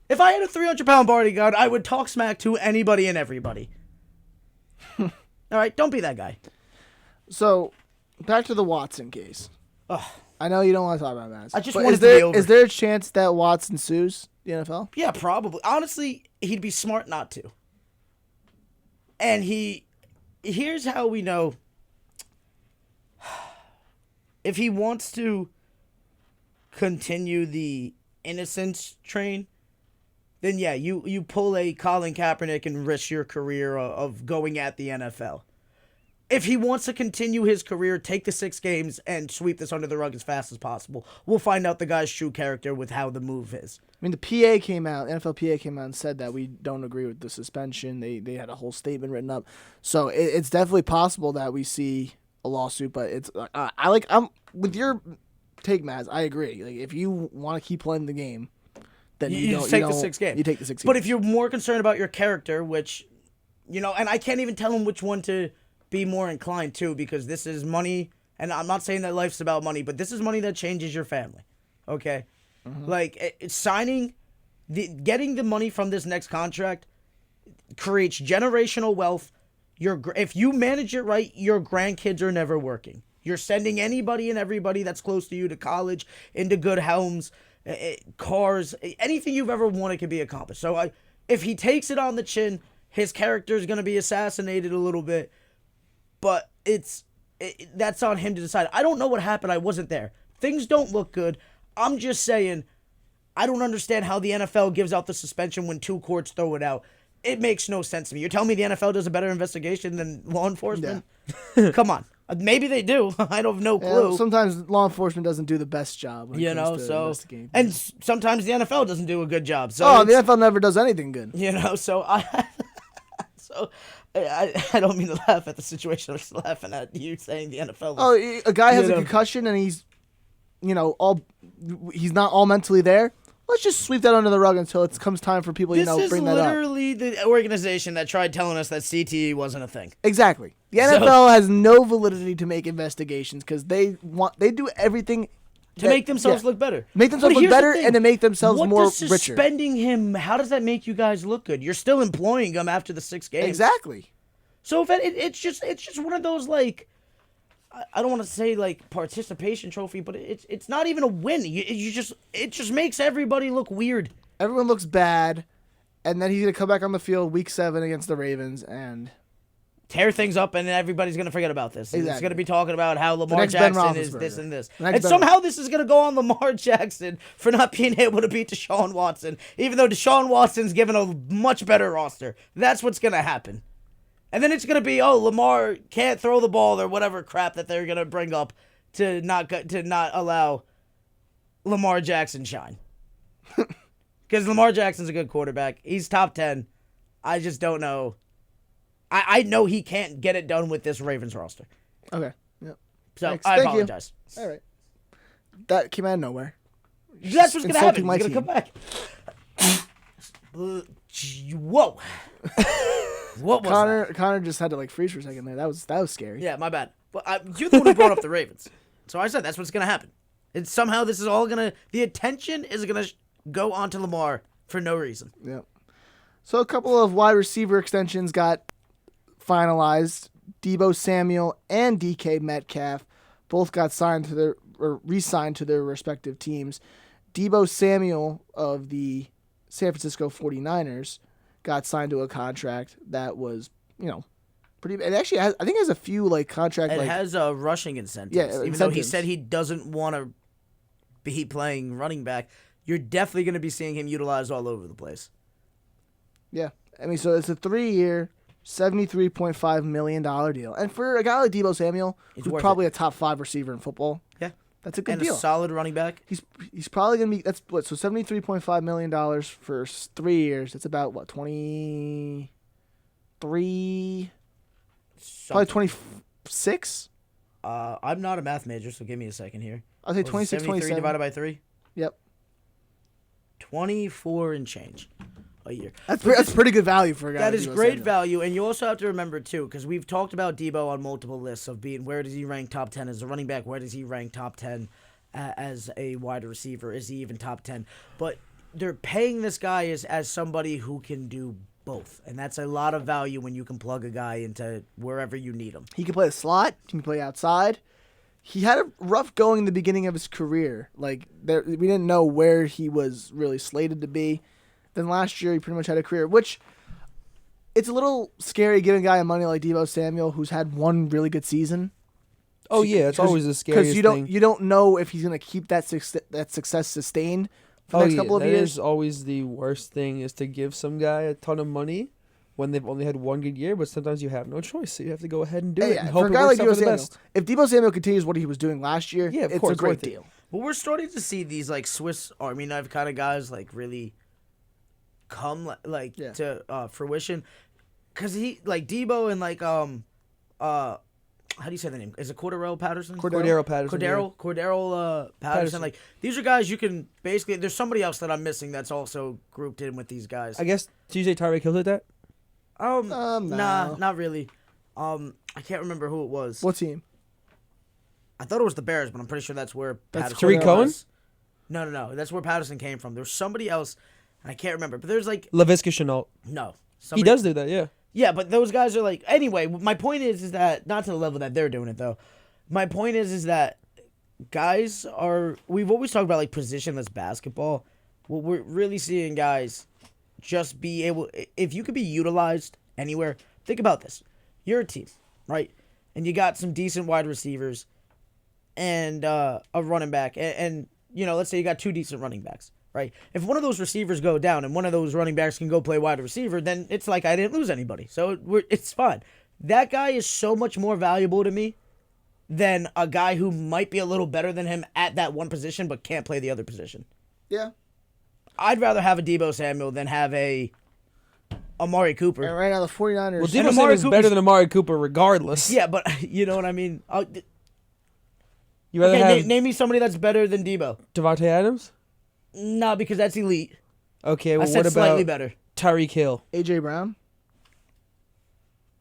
If I had a 300-pound bodyguard, I would talk smack to anybody and everybody. All right? Don't be that guy. So, back to the Watson case. Ugh. I know you don't want to talk about Mazz. I just but want it to be over. Is there a chance that Watson sues the NFL? Yeah, probably. Honestly, he'd be smart not to. And here's how we know. If he wants to continue the innocence train, then yeah, you pull a Colin Kaepernick and risk your career of going at the NFL. If he wants to continue his career, take the 6 games and sweep this under the rug as fast as possible. We'll find out the guy's true character with how the move is. I mean, the PA came out, NFL PA came out and said that we don't agree with the suspension. They had a whole statement written up. So it's definitely possible that we see a lawsuit, but it's I'm with your take, Mazz. I agree. Like, if you want to keep playing the game, then you just take the 6 games. You take the 6 games. But if you're more concerned about your character, which, and I can't even tell him which one to be more inclined to, because this is money, and I'm not saying that life's about money, but this is money that changes your family. Okay? Mm-hmm. Like, getting the money from this next contract creates generational wealth. If you manage it right, your grandkids are never working. You're sending anybody and everybody that's close to you to college, into good homes, cars, anything you've ever wanted can be accomplished. So if he takes it on the chin, his character is going to be assassinated a little bit, but that's on him to decide. I don't know what happened. I wasn't there. Things don't look good. I'm just saying, I don't understand how the NFL gives out the suspension when 2 courts throw it out. It makes no sense to me. You're telling me the NFL does a better investigation than law enforcement? Yeah. Come on. Maybe they do. I don't have no clue. Yeah, sometimes law enforcement doesn't do the best job. When it comes to investigating. And sometimes the NFL doesn't do a good job. So the NFL never does anything good. So I don't mean to laugh at the situation. I'm just laughing at you saying the NFL. A guy has a concussion and he's not all mentally there. Let's just sweep that under the rug until it comes time for people, bring that up. This is literally the organization that tried telling us that CTE wasn't a thing. Exactly. The NFL has no validity to make investigations because they do everything to make themselves look better. Make themselves look better and to make themselves more richer. Suspending him, how does that make you guys look good? You're still employing him after the 6 games. Exactly. So if it's just one of those, like, I don't want to say like participation trophy, but it's not even a win. It just makes everybody look weird. Everyone looks bad, and then he's gonna come back on the field week 7 against the Ravens and tear things up, and everybody's gonna forget about this. Exactly. It's gonna be talking about how Lamar Jackson is this and this, and somehow this is gonna go on Lamar Jackson for not being able to beat Deshaun Watson, even though Deshaun Watson's given a much better roster. That's what's gonna happen. And then it's going to be, Lamar can't throw the ball or whatever crap that they're going to bring up to not allow Lamar Jackson shine. Because Lamar Jackson's a good quarterback. He's top 10. I just don't know. I know he can't get it done with this Ravens roster. Okay. Yep. So thanks. I apologize. All right. That came out of nowhere. That's what's going to happen. He's going to come back. Whoa. What was that? Connor just had to like freeze for a second there. That was scary. Yeah, my bad. But you're the one who brought up the Ravens. So I said that's what's going to happen. And somehow this is all going to... The attention is going to go onto Lamar for no reason. Yeah. So a couple of wide receiver extensions got finalized. Deebo Samuel and DK Metcalf both got signed to their or re-signed to their respective teams. Deebo Samuel of the San Francisco 49ers got signed to a contract that was, pretty. It actually has, I think it has a few like contract. It like, has rushing incentives. Yeah, even though he incentives. said he doesn't want to be playing running back, you're definitely going to be seeing him utilized all over the place. Yeah, I mean, so it's a 3-year, $73.5 million deal, and for a guy like Deebo Samuel, It's who's worth probably a top 5 receiver in football, Yeah. that's a good And deal. a solid running back. He's probably gonna be so $73.5 million for 3 years. That's about what 23, probably 26. I'm not a math major, so give me a second here. I'll say 26, 73 27. divided by 3? Yep, 24 and change a year. that's pretty good value for a guy. That like is Deebo great Samuel. value, and you also have to remember, too, because we've talked about Debo on multiple lists of being where does he rank top 10 as a running back, where does he rank top 10 as a wide receiver, is he even top 10? But they're paying this guy as somebody who can do both, and that's a lot of value when you can plug a guy into wherever you need him. He can play the slot. He can play outside. He had a rough going in the beginning of his career. Like we didn't know where he was really slated to be. Then last year he pretty much had a career, which it's a little scary giving a guy money like Deebo Samuel, who's had one really good season. Oh yeah, it's always the scariest thing. You don't know if he's gonna keep that success sustained for the next couple of that years. is always the worst thing, is to give some guy a ton of money when they've only had one good year, but sometimes you have no choice, so you have to go ahead and do it and hope for a it guy works like out Deebo for the Samuel, best. if Deebo Samuel continues what he was doing last year, Yeah, of it's course, a great worth it. deal. Well, we're starting to see these like Swiss Army knife kind of guys like really come to fruition, because he like Debo and like how do you say the name? Is it Cordero Patterson? Cordero Patterson. Cordero Patterson. Like these are guys you can basically. There's somebody else that I'm missing that's also grouped in with these guys. I guess TJ Tyreek Hill did that. No. Nah, not really. I can't remember who it was. What team? I thought it was the Bears, but I'm pretty sure that's where That's Patterson Tariq Cohen? was. No. That's where Patterson came from. There was somebody else, and I can't remember. But there's like Laviska Shenault. no. He Somebody, does do that, yeah. Yeah, but those guys are like anyway. My point is that not to the level that they're doing it though. My point is that guys are. We've always talked about like positionless basketball. Well, we're really seeing guys just be able. If you could be utilized anywhere, think about this. You're a team, right? And you got some decent wide receivers and a running back, and let's say you got two decent running backs. Right. If one of those receivers go down and one of those running backs can go play wide receiver, then it's like I didn't lose anybody. So it's fine. That guy is so much more valuable to me than a guy who might be a little better than him at that one position but can't play the other position. Yeah. I'd rather have a Deebo Samuel than have a Amari Cooper. And right now the 49ers. Well, And Deebo Amari Samuel's Cooper's- better than Amari Cooper regardless. Yeah, but you know what I mean? You rather Okay, have name me somebody that's better than Deebo. Devontae Adams? No, because that's elite. Okay, I well, said what slightly about better. Tyreek Hill? AJ Brown.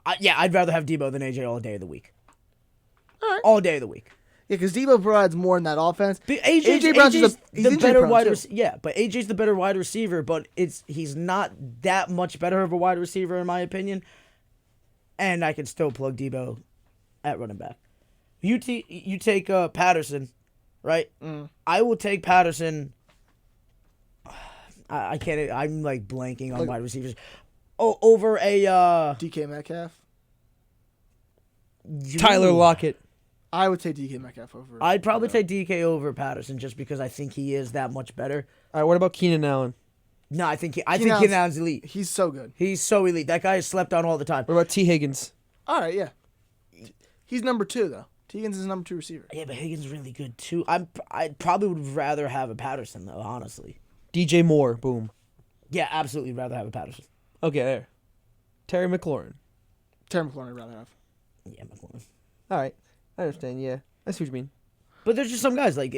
I'd rather have Deebo than AJ all day of the week. All right. All day of the week. Yeah, because Deebo provides more in that offense. AJ Brown's AJ's he's the injury better prone, wide too. receiver. Yeah, but AJ's the better wide receiver, but he's not that much better of a wide receiver in my opinion. And I can still plug Deebo at running back. You take Patterson, right? I will take Patterson. I can't. I'm like blanking on wide receivers. Oh, over a DK Metcalf. Tyler Lockett. I would take DK Metcalf over. I'd probably take DK over Patterson just because I think he is that much better. All right, what about Keenan Allen? No, I think Keenan Keenan Allen's elite. He's so good. He's so elite. That guy is slept on all the time. What about T. Higgins? All right, yeah. He's number 2 though. Higgins is number 2 receiver. Yeah, but Higgins is really good too. I probably would rather have a Patterson though, honestly. DJ Moore. Boom. Yeah, absolutely rather have a Patterson. Okay, there. Terry McLaurin. Terry McLaurin I'd rather have. Yeah, McLaurin. All right, I understand. Yeah, I see what you mean. But there's just some guys like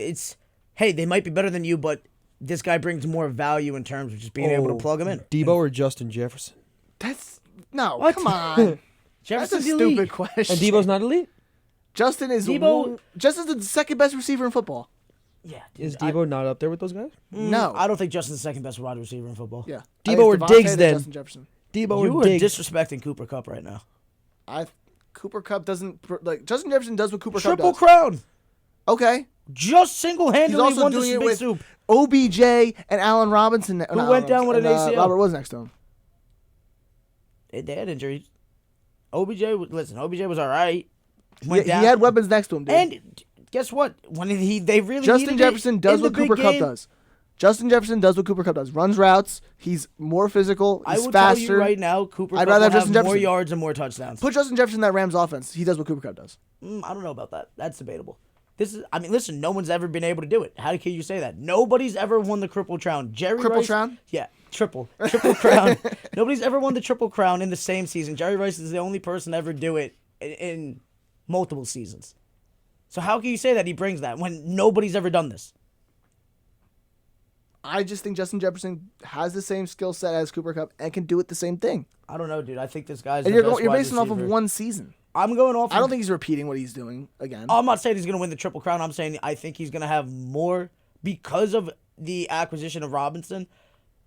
hey, they might be better than you, but this guy brings more value in terms of just being able to plug him in. Debo or Justin Jefferson? That's No, What? come on. That's a Jefferson's stupid elite. question. And Debo's not elite? Justin is Debo- Justin's the second best receiver in football. Yeah. Is Debo not up there with those guys? No. I don't think Justin's the second best wide receiver in football. Yeah. Debo I think or it's Devontae, Diggs, then? Justin Jefferson. Debo You or are Diggs? disrespecting Cooper Kupp right now. Cooper Kupp doesn't like Justin Jefferson does what Cooper Kupp Triple does. crown. Okay. Just He's single-handedly also won doing this it big with soup. OBJ and Allen Robinson. Who went down with an ACL? Robert was next to him. They had injuries. OBJ was all right. He had weapons next to him, dude. And guess what? When they really Justin needed Jefferson it does in the what Cooper big Kupp game, does. Justin Jefferson does what Cooper Kupp does. Runs routes. He's more physical. I He's will faster. tell you right now, Cooper I'd Kupp rather will have Justin have more Jefferson. yards and more touchdowns. Put Justin Jefferson in that Rams offense. He does what Cooper Kupp does. I don't know about that. That's debatable. Listen, no one's ever been able to do it. How can you say that? Nobody's ever won the Triple Crown. Triple Rice, Crown? Yeah, Triple Crown. Nobody's ever won the Triple Crown in the same season. Jerry Rice is the only person to ever do it in multiple seasons. So how can you say that he brings that when nobody's ever done this? I just think Justin Jefferson has the same skill set as Cooper Kupp and can do it the same thing. I don't know, dude. I think this guy's And the you're best basing wide off of receiver. one season. I'm going off. I don't think he's repeating what he's doing again. I'm not saying he's going to win the Triple Crown. I'm saying I think he's going to have more because of the acquisition of Robinson.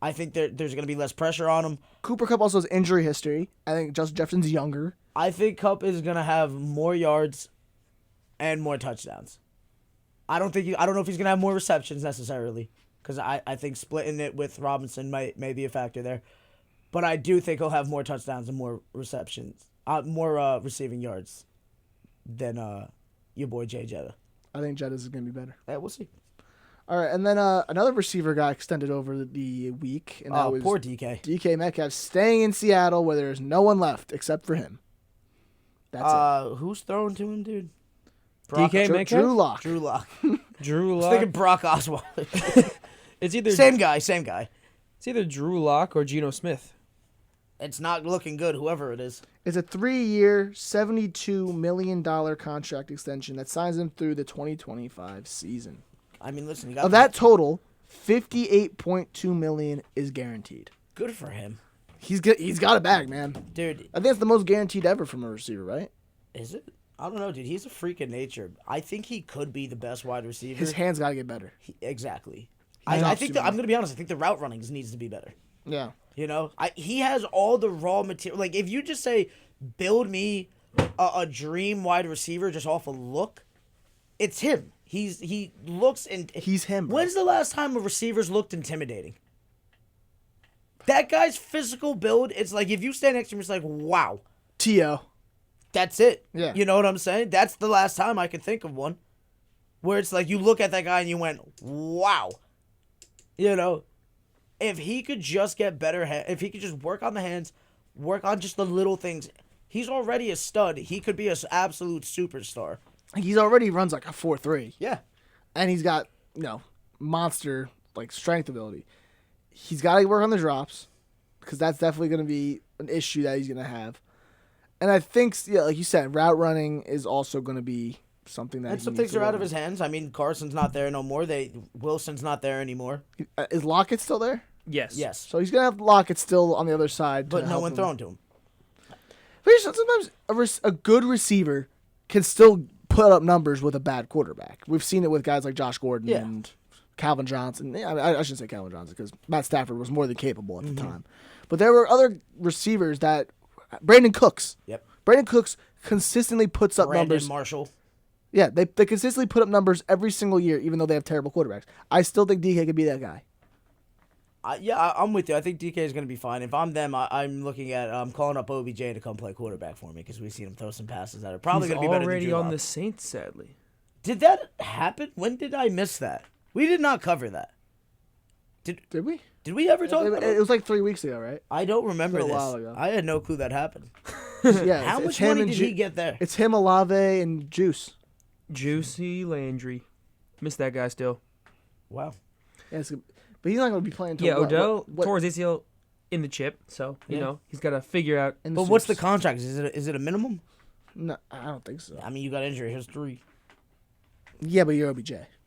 I think there's going to be less pressure on him. Cooper Kupp also has injury history. I think Justin Jefferson's younger. I think Kupp is going to have more yards and more touchdowns. I don't know if he's going to have more receptions necessarily because I think splitting it with Robinson may be a factor there. But I do think he'll have more touchdowns and more receptions, more receiving yards than your boy Jay Jetta. I think Jetta's is going to be better. Yeah, we'll see. All right, and then another receiver got extended over the week, and that was Poor DK. DK Metcalf staying in Seattle where there's no one left except for him. That's Who's throwing to him, dude? DK it. Metcalf? Drew Lock. Drew Lock. Drew I was Lock. thinking Brock Osweiler. It's either Same guy. It's either Drew Lock or Geno Smith. It's not looking good, whoever it is. It's a 3-year, $72 million contract extension that signs him through the 2025 season. I mean, listen, you got Of that total, $58.2 million is guaranteed. good for him, He's got a bag, man. dude. I think it's the most guaranteed ever from a receiver, right? Is it? I don't know, dude. He's a freak of nature. I think he could be the best wide receiver. His hands got to get better. Exactly. He I helps think too I'm much. gonna be honest. I think the route running needs to be better. Yeah. You know, he has all the raw material. Like if you just say, build me a dream wide receiver just off a look, it's him. He looks and He's him, bro. When's the last time a receiver's looked intimidating? That guy's physical build, it's like if you stand next to him, it's like, wow, T.O. that's it. Yeah. You know what I'm saying? That's the last time I can think of one. Where it's like you look at that guy and you went, wow. You know, if he could just get better, if he could just work on the hands, work on just the little things, he's already a stud. He could be an absolute superstar. He's already runs like a 4.3. Yeah. And he's got, monster, strength ability. He's got to work on the drops because that's definitely going to be an issue that he's going to have. And I think, like you said, route running is also going to be something that And some things are out of his hands. I mean, Carson's not there no more. Wilson's not there anymore. Is Lockett still there? Yes. Yes. So he's going to have Lockett still on the other side. But to no help one him. throwing to him. But sometimes a good receiver can still put up numbers with a bad quarterback. We've seen it with guys like Josh Gordon Yeah. and Calvin Johnson. Yeah, I shouldn't say Calvin Johnson because Matt Stafford was more than capable at the time. But there were other receivers that Brandon Cooks. Yep. Brandon Cooks consistently puts up Brandon numbers. Marshall. Yeah, they consistently put up numbers every single year, even though they have terrible quarterbacks. I still think DK could be that guy. I'm with you. I think DK is going to be fine. If I'm them, I'm looking at calling up OBJ to come play quarterback for me because we've seen him throw some passes that are probably He's going to be better than already Drew on Lock. the Saints, sadly. Did that happen? When did I miss that? We did not cover that. Did we? Did we ever talk about It it? was like 3 weeks ago, right? I don't remember It's been this. a while ago. I had no clue that happened. Yeah. How it's much him money and did he get there? It's him, Olave, and Juice. Juicy Landry. Miss that guy still. Wow. Yeah, but he's not going to be playing until Yeah, Odell what- tore his ACL in the chip, so, he's got to figure out. in But what's the suits. contract? Is it a minimum? No, I don't think so. I mean, you got injury history. Yeah, but you're OBJ.